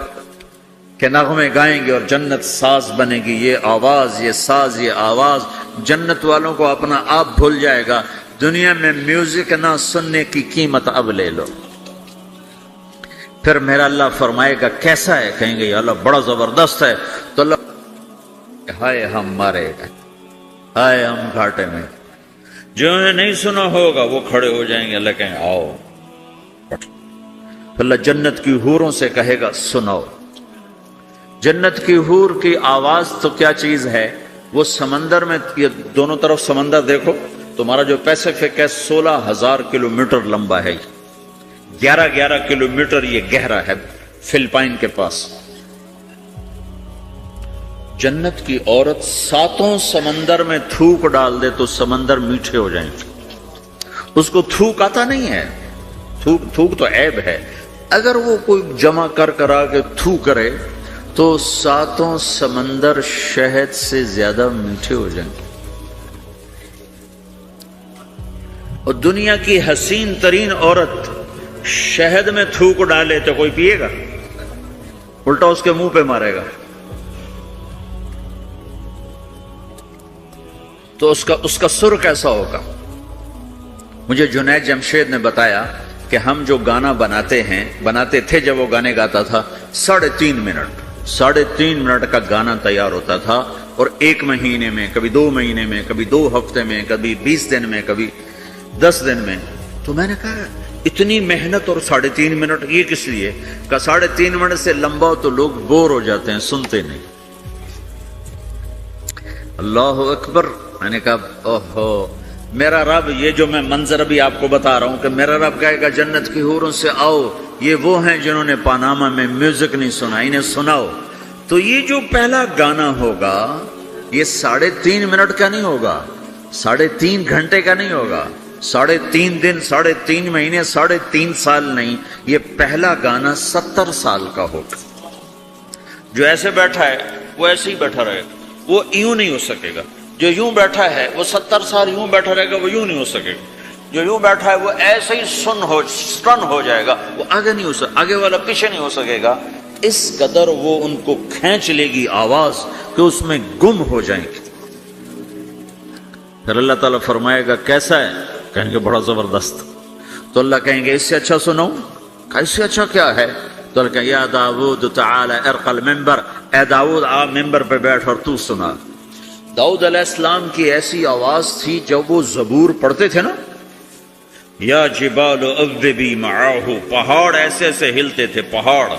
کے نغمے گائیں گے، اور جنت ساز بنے گی۔ یہ آواز، یہ ساز، یہ آواز جنت والوں کو اپنا آپ بھول جائے گا۔ دنیا میں میوزک نہ سننے کی قیمت اب لے لو۔ پھر میرا اللہ فرمائے گا کیسا ہے؟ کہیں گے یا اللہ بڑا زبردست ہے۔ تو اللہ ہائے ہم مارے گئے، ہائے ہم گھاٹے میں۔ جنہوں نے نہیں سنا ہوگا وہ کھڑے ہو جائیں گے، اللہ کہیں آؤ۔ پھر اللہ جنت کی حوروں سے کہے گا سناؤ۔ جنت کی حور کی آواز تو کیا چیز ہے، وہ سمندر میں، یہ دونوں طرف سمندر دیکھو، تمہارا جو پیسیفک ہے 16,000 کلومیٹر لمبا ہے، 11 کلومیٹر یہ گہرا ہے فلپائن کے پاس۔ جنت کی عورت 7 سمندر میں تھوک ڈال دے تو سمندر میٹھے ہو جائیں گے۔ اس کو تھوک آتا نہیں ہے، تھوک تو عیب ہے، اگر وہ کوئی جمع کر آ کے تھو کرے تو 7 سمندر شہد سے زیادہ میٹھے ہو جائیں گے۔ اور دنیا کی حسین ترین عورت شہد میں تھوک ڈالے تو کوئی پیے گا؟ الٹا اس کے منہ پہ مارے گا. تو اس کا سر کیسا ہوگا؟ مجھے جنید جمشید نے بتایا کہ ہم جو گانا بناتے تھے جب وہ گانے گاتا تھا 3.5 منٹ کا گانا تیار ہوتا تھا، اور 1 مہینے میں، کبھی 2 مہینے میں، کبھی 2 ہفتے میں، کبھی 20 دن میں، کبھی 10 دن میں. تو میں نے کہا اتنی محنت اور 3.5 منٹ یہ کس لیے؟ کہ 3.5 منٹ سے لمبا ہو تو لوگ بور ہو جاتے ہیں، سنتے نہیں. اللہ اکبر. میں نے کہا اوہو، میرا رب، یہ جو میں منظر ابھی آپ کو بتا رہا ہوں کہ میرا رب کہے گا جنت کی حوروں سے آؤ، یہ وہ ہیں جنہوں نے پاناما میں میوزک نہیں سنا، انہیں سناؤ. تو یہ جو پہلا گانا ہوگا یہ 3.5 منٹ کا نہیں ہوگا، 3.5 گھنٹے کا نہیں ہوگا، 3.5 دن، 3.5 مہینے، 3.5 سال نہیں. یہ پہلا گانا 70 سال کا ہوگا. جو ایسے بیٹھا ہے وہ ایسے ہی بیٹھا رہے گا، وہ یوں نہیں ہو سکے گا. جو یوں بیٹھا ہے وہ 70 سال یوں بیٹھا رہے گا، وہ یوں نہیں ہو سکے گا. جو یوں بیٹھا ہے وہ ایسے ہی سٹن ہو جائے گا، وہ آگے نہیں ہو سکے، آگے والا پیچھے نہیں ہو سکے گا. اس قدر وہ ان کو کھینچ لے گی آواز کہ اس میں گم ہو جائیں گے. پھر اللہ تعالیٰ فرمائے گا کیسا ہے؟ کہیں گے بڑا زبردست. تو اللہ کہیں گے اس سے اچھا سناؤں؟ اس سے اچھا کیا ہے؟ تو اللہ کہیں یا داود تعالی ارق المنبر، اے داود آپ ممبر پہ بیٹھ اور تو سنا. داؤد علیہ السلام کی ایسی آواز تھی جب وہ زبور پڑھتے تھے نا، یا جبال اوبی معاہ، پہاڑ ایسے ایسے ہلتے تھے، پہاڑ.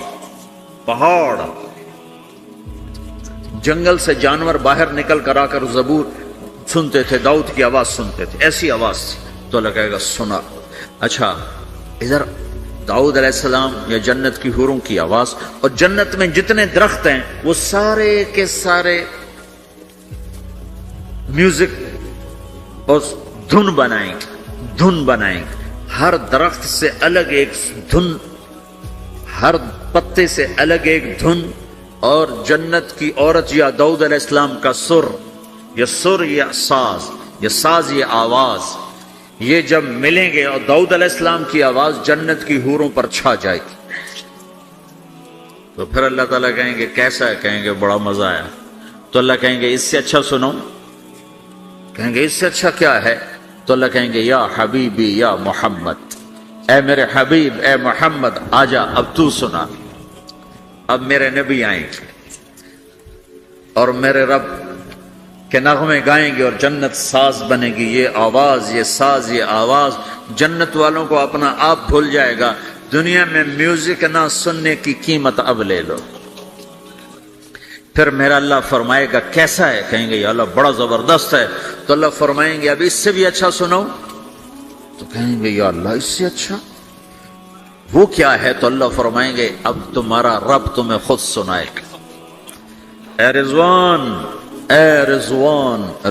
جنگل سے جانور باہر نکل کر آ کر زبور سنتے تھے، داؤد کی آواز سنتے تھے، ایسی آواز تھی. تو اللہ کہے گا سنا. اچھا ادھر داؤد علیہ السلام یا جنت کی حوروں کی آواز، اور جنت میں جتنے درخت ہیں وہ سارے کے سارے میوزک اور دھن بنائیں گے. ہر درخت سے الگ ایک دھن، ہر پتے سے الگ ایک دھن. اور جنت کی عورت یا داؤد علیہ السلام کا سر یا ساز یہ آواز، یہ جب ملیں گے اور داؤد علیہ السلام کی آواز جنت کی حوروں پر چھا جائے گی. تو پھر اللہ تعالیٰ کہیں گے کیسا ہے؟ کہیں گے بڑا مزہ آیا. تو اللہ کہیں گے اس سے اچھا سنو. کہیں گے اس سے اچھا کیا ہے؟ تو اللہ کہیں گے یا حبیبی یا محمد، اے میرے حبیب، اے محمد آجا اب تو سنا. اب میرے نبی آئیں گے اور میرے رب کے نغمے گائیں گے اور جنت ساز بنے گی. یہ آواز، یہ ساز، یہ آواز جنت والوں کو اپنا آپ بھول جائے گا. دنیا میں میوزک نہ سننے کی قیمت اب لے لو. پھر میرا اللہ فرمائے گا کیسا ہے؟ کہیں گے یا اللہ بڑا زبردست ہے. تو اللہ فرمائیں گے اب اس سے بھی اچھا سنو. تو کہیں گے یا اللہ اس سے اچھا وہ کیا ہے؟ تو اللہ فرمائیں گے اب تمہارا رب تمہیں خود سنائے گا. اے رضوان،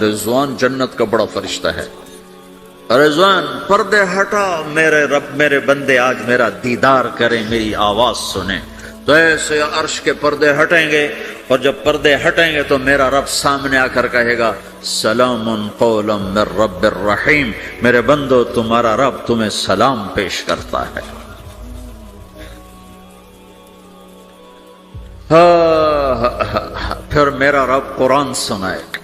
رضوان جنت کا بڑا فرشتہ ہے. رضوان پردے ہٹا، میرے رب، میرے بندے آج میرا دیدار کریں، میری آواز سنیں. تو ایسے عرش کے پردے ہٹیں گے، اور جب پردے ہٹیں گے تو میرا رب سامنے آ کر کہے گا سلام قولا من رب الرحیم، میرے بندو تمہارا رب تمہیں سلام پیش کرتا ہے. پھر میرا رب قرآن سنائے گا.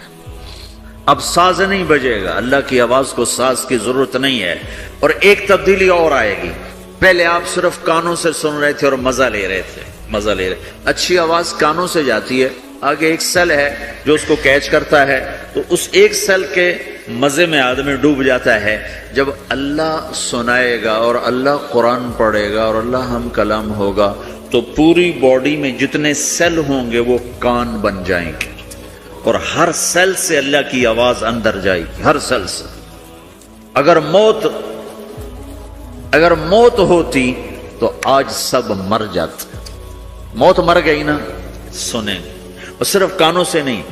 اب ساز نہیں بجے گا، اللہ کی آواز کو ساز کی ضرورت نہیں ہے. اور ایک تبدیلی اور آئے گی. پہلے آپ صرف کانوں سے سن رہے تھے اور مزہ لے رہے تھے. اچھی آواز کانوں سے جاتی ہے، آگے ایک سیل ہے جو اس کو کیچ کرتا ہے، تو اس ایک سیل کے مزے میں آدمی ڈوب جاتا ہے. جب اللہ سنائے گا اور اللہ قرآن پڑھے گا اور اللہ ہم کلام ہوگا تو پوری باڈی میں جتنے سیل ہوں گے وہ کان بن جائیں گے، اور ہر سیل سے اللہ کی آواز اندر جائے گی، ہر سیل سے. اگر موت ہوتی تو آج سب مر جاتے. موت مر گئی نا، سنیں. اور صرف کانوں سے نہیں،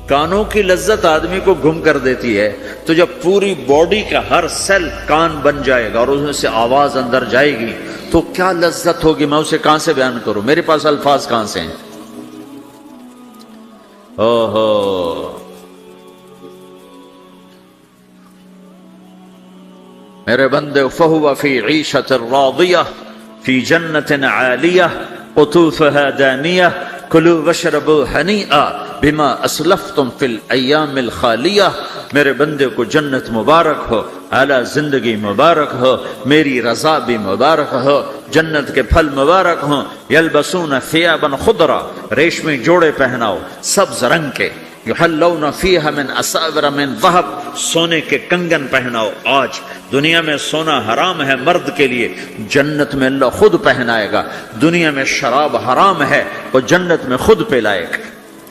کانوں کی لذت آدمی کو گم کر دیتی ہے. تو جب پوری باڈی کا ہر سیل کان بن جائے گا اور اس میں سے آواز اندر جائے گی تو کیا لذت ہوگی، میں اسے کہاں سے بیان کروں، میرے پاس الفاظ کہاں سے ہیں. میرے بندے فہو فی عیشۃ راضیہ فی جنت عالیہ قطوفها دانیہ کلوا واشربوا ہنیئا بما اسلفتم فی الایام الخالیہ، میرے بندے کو جنت مبارک ہو، اعلیٰ زندگی مبارک ہو، میری رضا بھی مبارک ہو، جنت کے پھل مبارک ہوں۔ یلبسون ثیابا خضرا، ریشمی جوڑے پہناؤ سبز رنگ کے، یحلون فیہا من اساور من ذہب، سونے کے کنگن پہناؤ۔ آج دنیا میں سونا حرام ہے مرد کے لیے، جنت میں اللہ خود پہنائے گا۔ دنیا میں شراب حرام ہے، وہ جنت میں خود پلائے گا۔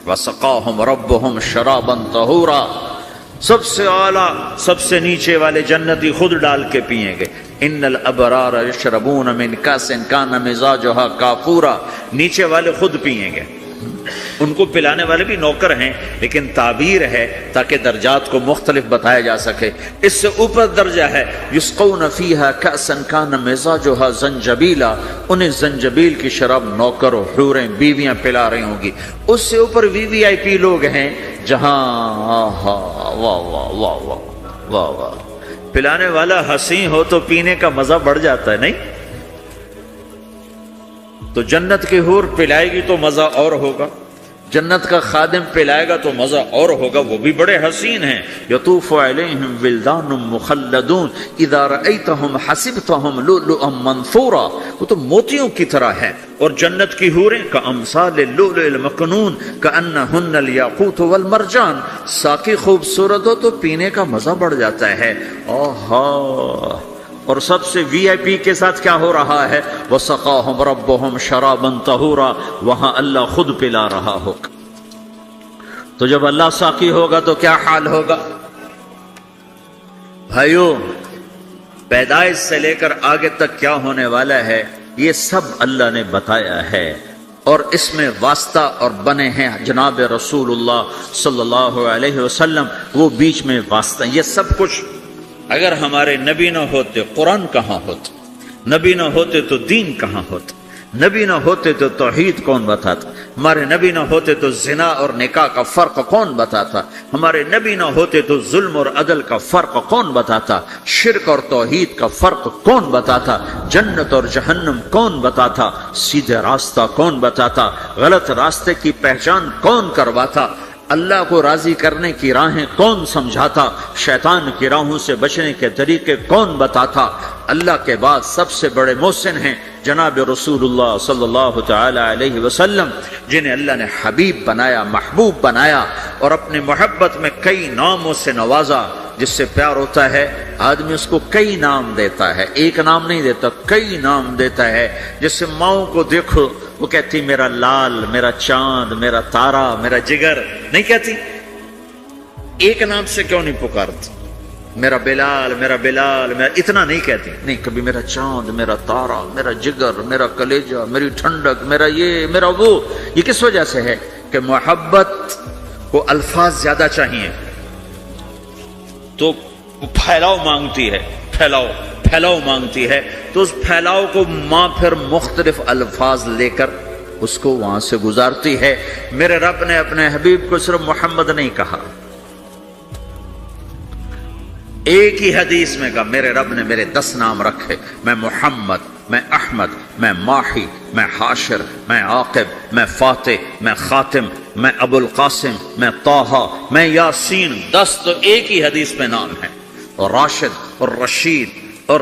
وسقاہم ربہم شرابا طہورا، سب سے اعلیٰ سب سے نیچے والے جنتی خود ڈال کے پئیں گے۔ ان الابرار یشربون من کاس کان مزاجھا کافورا، نیچے والے خود پئیں گے، ان کو پلانے والے بھی نوکر ہیں، لیکن تعبیر ہے تاکہ درجات کو مختلف بتایا جا سکے۔ اس سے اوپر درجہ ہے یسقون فیہا کأسا کان مزاجھا زنجبیلا، انہیں زنجبیل کی شراب نوکر و حوریں بیویاں پلا رہی ہوں گی۔ اس سے اوپر VIP لوگ ہیں جہاں واہ واہ واہ واہ واہ واہ، پلانے والا حسین ہو تو پینے کا مزہ بڑھ جاتا ہے، نہیں؟ تو جنت کی حور پلائے گی تو مزہ اور ہوگا، جنت کا خادم پلائے گا تو مزہ اور ہوگا، وہ بھی بڑے حسین ہیں۔ یطوف علیہم ولدان مخلدون اذا رأیتہم حسبتہم لؤلؤا منثورا، وہ تو موتیوں کی طرح ہے۔ اور جنت کی حوریں کامثال اللؤلؤ المکنون کأنہن الیاقوت والمرجان، ساقی خوبصورت ہو تو پینے کا مزہ بڑھ جاتا ہے۔ آہا، اور سب سے VIP کے ساتھ کیا ہو رہا ہے؟ وَسَقَاهُمْ رَبُّهُمْ شَرَابًا طَهُورًا، وہاں اللہ خود پلا رہا ہوگا۔ تو جب اللہ ساقی ہوگا تو کیا حال ہوگا؟ بھائیو، پیدائش سے لے کر آگے تک کیا ہونے والا ہے یہ سب اللہ نے بتایا ہے، اور اس میں واسطہ اور بنے ہیں جناب رسول اللہ صلی اللہ علیہ وسلم، وہ بیچ میں واسطہ۔ یہ سب کچھ اگر ہمارے نبی نہ ہوتے قرآن کہاں ہوتا؟ نبی نہ ہوتے تو دین کہاں ہوتا؟ نبی نہ ہوتے تو توحید کون بتاتا؟ ہمارے نبی نہ ہوتے تو زنا اور نکاح کا فرق کون بتاتا؟ ہمارے نبی نہ ہوتے تو ظلم اور عدل کا فرق کون بتاتا؟ شرک اور توحید کا فرق کون بتاتا؟ جنت اور جہنم کون بتاتا؟ سیدھے راستہ کون بتاتا؟ غلط راستے کی پہچان کون کرواتا؟ اللہ کو راضی کرنے کی راہیں کون سمجھاتا؟ شیطان کی راہوں سے بچنے کے طریقے کون بتاتا؟ اللہ کے بعد سب سے بڑے محسن ہیں جناب رسول اللہ صلی اللہ تعالی علیہ وسلم، جنہیں اللہ نے حبیب بنایا، محبوب بنایا، اور اپنے محبت میں کئی ناموں سے نوازا۔ جس سے پیار ہوتا ہے آدمی اس کو کئی نام دیتا ہے، ایک نام نہیں دیتا، کئی نام دیتا ہے۔ جیسے ماؤں کو دیکھو، وہ کہتی میرا لال، میرا چاند، میرا تارا، میرا جگر، نہیں کہتی؟ ایک نام سے کیوں نہیں پکارتی؟ میرا بلال، میرا بلال، میرا اتنا نہیں کہتی، نہیں، کبھی میرا چاند، میرا تارا، میرا جگر، میرا کلیجہ، میری ٹھنڈک، میرا یہ، میرا وہ۔ یہ کس وجہ سے ہے؟ کہ محبت کو الفاظ زیادہ چاہیے تو پھیلاؤ مانگتی ہے، پھیلاؤ مانگتی ہے، تو اس پھیلاؤ کو ماں پھر مختلف الفاظ لے کر اس کو وہاں سے گزارتی ہے۔ میرے رب نے اپنے حبیب کو صرف محمد نہیں کہا، ایک ہی حدیث میں کہا، میرے رب نے میرے 10 نام رکھے، میں محمد، میں احمد، میں ماحی، میں حاشر، میں عاقب، میں فاتح، میں خاتم، میں ابو القاسم، میں طٰہٰ، میں یاسین۔ 10 تو ایک ہی حدیث میں نام ہے، اور راشد اور رشید اور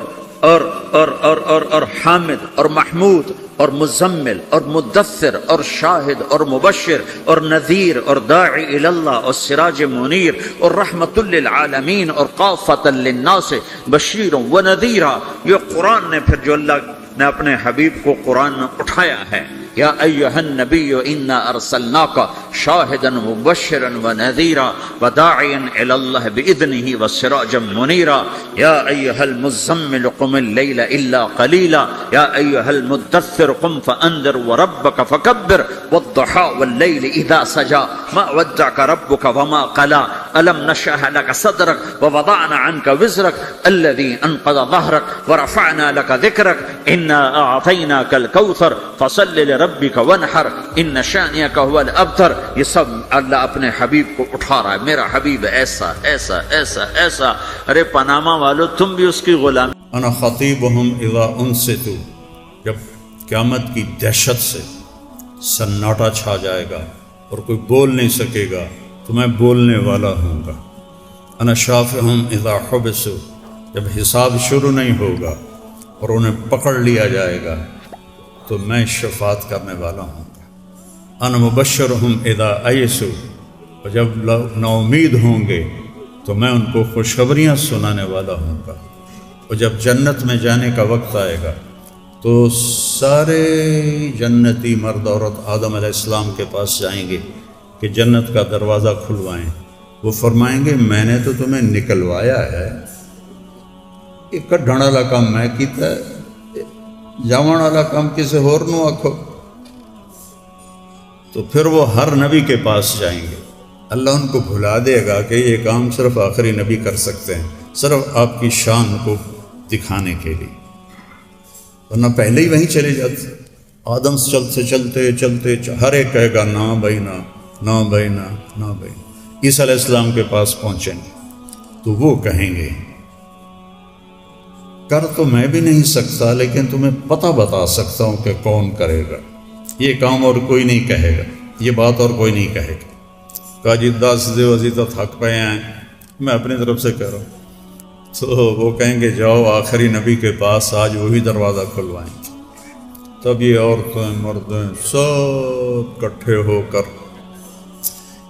حامد اور محمود اور مزمل اور مدثر اور شاہد اور مبشر اور نذیر اور داعی الی اللہ اور سراج منیر اور رحمت للعالمین اور کافۃ للناس بشیر و نذیرا۔ یہ قرآن نے پھر جو اللہ نے اپنے حبیب کو قرآن میں اٹھایا ہے، یا ایھا النبی انا ارسلناک شاہدا مبشرا ونذیرا وداعیا الی اللہ باذنہ وسراجا منیرا، یا ایھا المزمل قم اللیل الا قلیلا، یا ایھا المدثر قم فانذر وربک فکبر والضحی واللیل اذا سجی ما ودعک ربک وما قلی۔ ألم نشرح لك صدرك ووضعنا عنك وزرك الذي أنقض ظهرك ورفعنا لك ذكرك إنا أعطيناك الكوثر فصل لربك وانحر إن شانئك هو الأبتر. یہ سب اللہ اپنے حبیب کو اٹھا رہا ہے، میرا حبیب ایسا ایسا ایسا ایسا. ارے پاناما والو تم بھی اس کی غلام. انا خطیبہم اذا انستو، جب قیامت کی دہشت سے سناٹا چھا جائے گا اور کوئی بول نہیں سکے گا تو میں بولنے والا ہوں گا. انا شافعہم اذا حبسو، جب حساب شروع نہیں ہوگا اور انہیں پکڑ لیا جائے گا تو میں شفاعت کرنے والا ہوں گا. انا مبشرہم اذا ایسو، اور جب لوگ نا امید ہوں گے تو میں ان کو خوشخبریاں سنانے والا ہوں گا. اور جب جنت میں جانے کا وقت آئے گا تو سارے جنتی مرد عورت آدم علیہ السلام کے پاس جائیں گے کہ جنت کا دروازہ کھلوائیں. وہ فرمائیں گے میں نے تو تمہیں نکلوایا ہے، ایک کڈھن والا کام میں کیتا ہے، جاون والا کام کسی ہور نو آکھو. تو پھر وہ ہر نبی کے پاس جائیں گے. اللہ ان کو بھلا دے گا کہ یہ کام صرف آخری نبی کر سکتے ہیں، صرف آپ کی شان کو دکھانے کے لیے، ورنہ پہلے ہی وہیں چلے جاتے. آدم سے چلتے چلتے چلتے ہر ایک کہے گا نا بھائی نا، نا بھائی نا، نا بھائی. عیسیٰ علیہ السلام کے پاس پہنچیں گے تو وہ کہیں گے کر تو میں بھی نہیں سکتا لیکن تمہیں پتہ بتا سکتا ہوں کہ کون کرے گا. یہ کام اور کوئی نہیں کہے گا، یہ بات اور کوئی نہیں کہے گا. کہا جی 10 وزی تو تھک پئے ہیں، میں اپنی طرف سے کہہ رہا ہوں. تو وہ کہیں گے جاؤ آخری نبی کے پاس، آج وہی دروازہ کھلوائیں گے. تب یہ عورتیں مردیں سب کٹھے ہو کر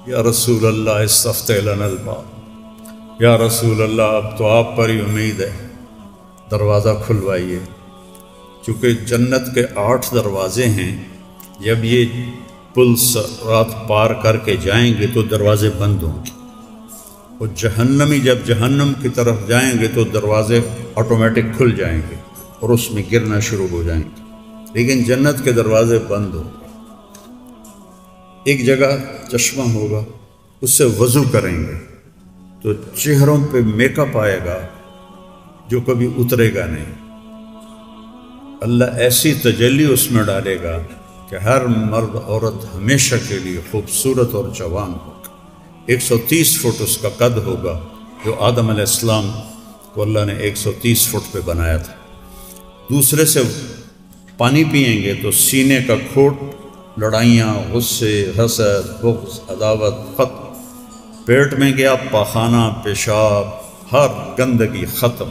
یا رسول اللہ استفتح لنا الباب، یا رسول اللہ اب تو آپ پر ہی امید ہے، دروازہ کھلوائیے. چونکہ جنت کے 8 دروازے ہیں، جب یہ پل رات پار کر کے جائیں گے تو دروازے بند ہوں گے. اور جہنمی جب جہنم کی طرف جائیں گے تو دروازے آٹومیٹک کھل جائیں گے اور اس میں گرنا شروع ہو جائیں گے. لیکن جنت کے دروازے بند ہوں گے. ایک جگہ چشمہ ہوگا، اس سے وضو کریں گے تو چہروں پہ میک اپ آئے گا جو کبھی اترے گا نہیں. اللہ ایسی تجلی اس میں ڈالے گا کہ ہر مرد عورت ہمیشہ کے لیے خوبصورت اور جوان ہوگا. 130 فٹ اس کا قد ہوگا، جو آدم علیہ السلام کو اللہ نے 130 فٹ پہ بنایا تھا. دوسرے سے پانی پئیں گے تو سینے کا کھوٹ، لڑائیاں، غصے، حسد، بغض، عداوت ختم. پیٹ میں گیا پاخانہ، پیشاب، ہر گندگی ختم.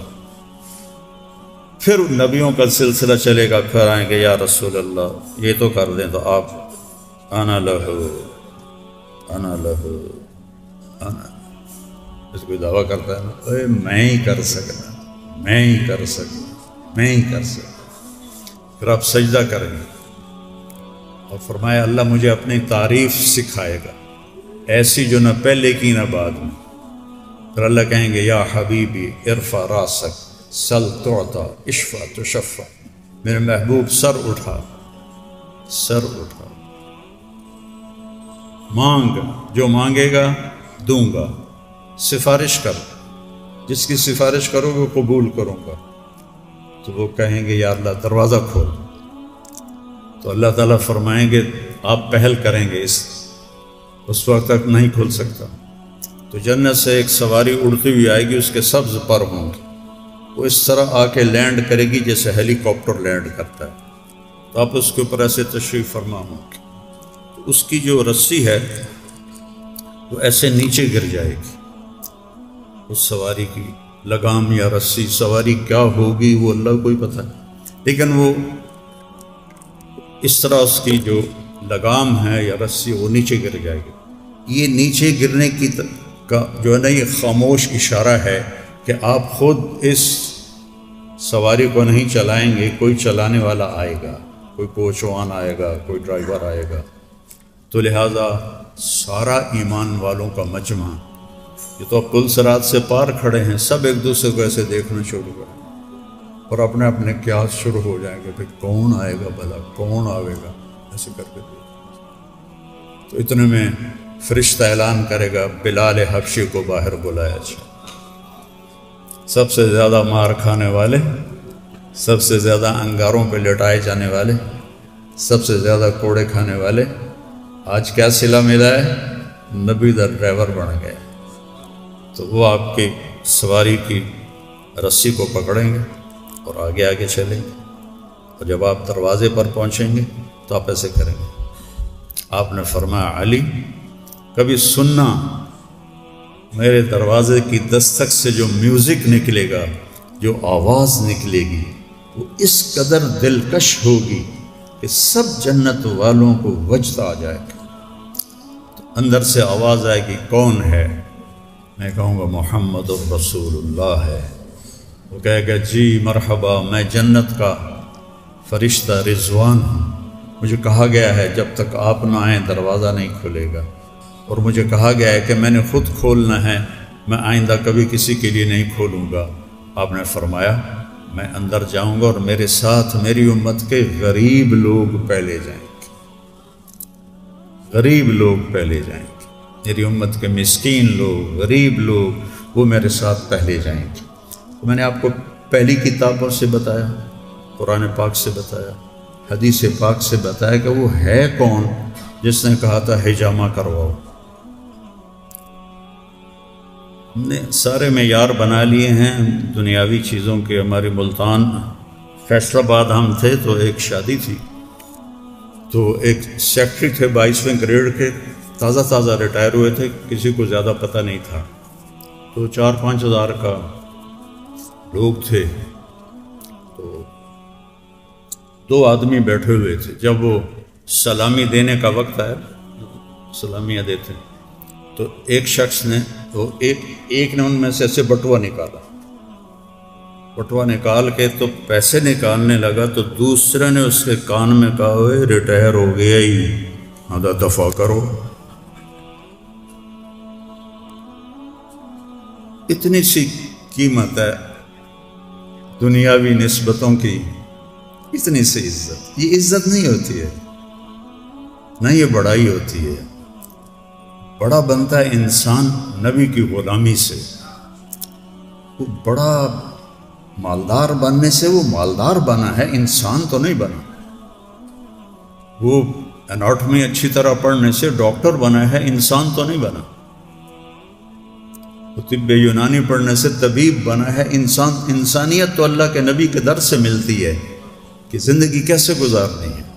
پھر نبیوں کا سلسلہ چلے گا، پھر آئیں گے یا رسول اللہ یہ تو کر دیں تو آپ انا لہو انا لہو انا. اس کوئی دعویٰ کرتا ہے نا اے میں ہی کر سکتا، میں ہی کر سکتا، میں ہی کر سکتا. پھر آپ سجدہ کریں گے اور فرمایا اللہ مجھے اپنی تعریف سکھائے گا ایسی جو نہ پہلے کی نہ بعد میں. پھر اللہ کہیں گے یا حبیبی ارفع راسک سل تعطا اشفع تشفع. میرے محبوب سر اٹھا، سر اٹھا، مانگ، جو مانگے گا دوں گا. سفارش کر، جس کی سفارش کرو گے قبول کروں گا. تو وہ کہیں گے یا اللہ دروازہ کھول. تو اللہ تعالیٰ فرمائیں گے آپ پہل کریں گے، اس وقت تک نہیں کھل سکتا. تو جنت سے ایک سواری اڑتی ہوئی آئے گی، اس کے سبز پر ہوں گے. وہ اس طرح آ کے لینڈ کرے گی جیسے ہیلی کاپٹر لینڈ کرتا ہے. تو آپ اس کے اوپر ایسے تشریف فرما ہوں گے. تو اس کی جو رسی ہے وہ ایسے نیچے گر جائے گی. اس سواری کی لگام یا رسی، سواری کیا ہوگی وہ اللہ کو ہی پتہ ہے، لیکن وہ اس طرح اس کی جو لگام ہے یا رسی وہ نیچے گر جائے گی. یہ نیچے گرنے کی کا جو ہے نا یہ خاموش اشارہ ہے کہ آپ خود اس سواری کو نہیں چلائیں گے، کوئی چلانے والا آئے گا، کوئی کوچوان آئے گا، کوئی ڈرائیور آئے گا. تو لہٰذا سارا ایمان والوں کا مجمع، یہ تو اب پل صراط سے پار کھڑے ہیں، سب ایک دوسرے کو ایسے دیکھنا شروع کریں اور اپنے اپنے قیاس شروع ہو جائیں گے، پھر کون آئے گا بھلا، کون آئے گا، ایسے کر کے دیکھیں. تو اتنے میں فرشتہ اعلان کرے گا بلال حبشی کو باہر بلایا جائے۔ سب سے زیادہ مار کھانے والے، سب سے زیادہ انگاروں پہ لٹائے جانے والے، سب سے زیادہ کوڑے کھانے والے، آج کیا صلہ ملا ہے؟ نبی دا ڈرائیور بن گئے۔ تو وہ آپ کی سواری کی رسی کو پکڑیں گے اور آگے آگے چلیں گے، اور جب آپ دروازے پر پہنچیں گے تو آپ ایسے کریں گے۔ آپ نے فرمایا علی، کبھی سننا میرے دروازے کی دستک سے جو میوزک نکلے گا، جو آواز نکلے گی، وہ اس قدر دلکش ہوگی کہ سب جنت والوں کو وجد آ جائے گا۔ تو اندر سے آواز آئے گی کون ہے؟ میں کہوں گا محمد الرسول اللہ ہے۔ وہ کہے گا جی مرحبا، میں جنت کا فرشتہ رضوان ہوں، مجھے کہا گیا ہے جب تک آپ نہ آئیں دروازہ نہیں کھلے گا، اور مجھے کہا گیا ہے کہ میں نے خود کھولنا ہے، میں آئندہ کبھی کسی کے لیے نہیں کھولوں گا۔ آپ نے فرمایا میں اندر جاؤں گا اور میرے ساتھ میری امت کے غریب لوگ پہلے جائیں گے، غریب لوگ پہلے جائیں گے، میری امت کے مسکین لوگ، غریب لوگ، وہ میرے ساتھ پہلے جائیں گے۔ تو میں نے آپ کو پہلی کتابوں سے بتایا، قرآن پاک سے بتایا، حدیث پاک سے بتایا کہ وہ ہے کون جس نے کہا تھا حجامہ کرواؤ۔ ہم نے سارے معیار بنا لیے ہیں دنیاوی چیزوں کے۔ ہماری ملتان فیصل آباد ہم تھے تو ایک شادی تھی، تو ایک سیکٹری تھے 22ویں گریڈ کے، تازہ تازہ ریٹائر ہوئے تھے، کسی کو زیادہ پتہ نہیں تھا، تو 4-5 ہزار کا لوگ تھے، تو 2 آدمی بیٹھے ہوئے تھے۔ جب وہ سلامی دینے کا وقت آیا، سلامیاں دیتے، تو ایک شخص نے ایک نے ان میں سے ایسے بٹوا نکالا، بٹوا نکال کے تو پیسے نکالنے لگا، تو دوسرے نے اس کے کان میں کہا ہوئے ریٹائر ہو گیا ہی، آدھا دفع کرو۔ اتنی سی قیمت ہے دنیاوی نسبتوں کی، اتنی سی عزت، یہ عزت نہیں ہوتی ہے، نہ یہ بڑائی ہوتی ہے۔ بڑا بنتا ہے انسان نبی کی غلامی سے، وہ بڑا مالدار بننے سے وہ مالدار بنا ہے، انسان تو نہیں بنا۔ وہ اناٹمی اچھی طرح پڑھنے سے ڈاکٹر بنا ہے، انسان تو نہیں بنا۔ وہ طب یونانی پڑھنے سے طبیب بنا ہے، انسانیت تو اللہ کے نبی کے در سے ملتی ہے کہ زندگی کیسے گزارنی ہے۔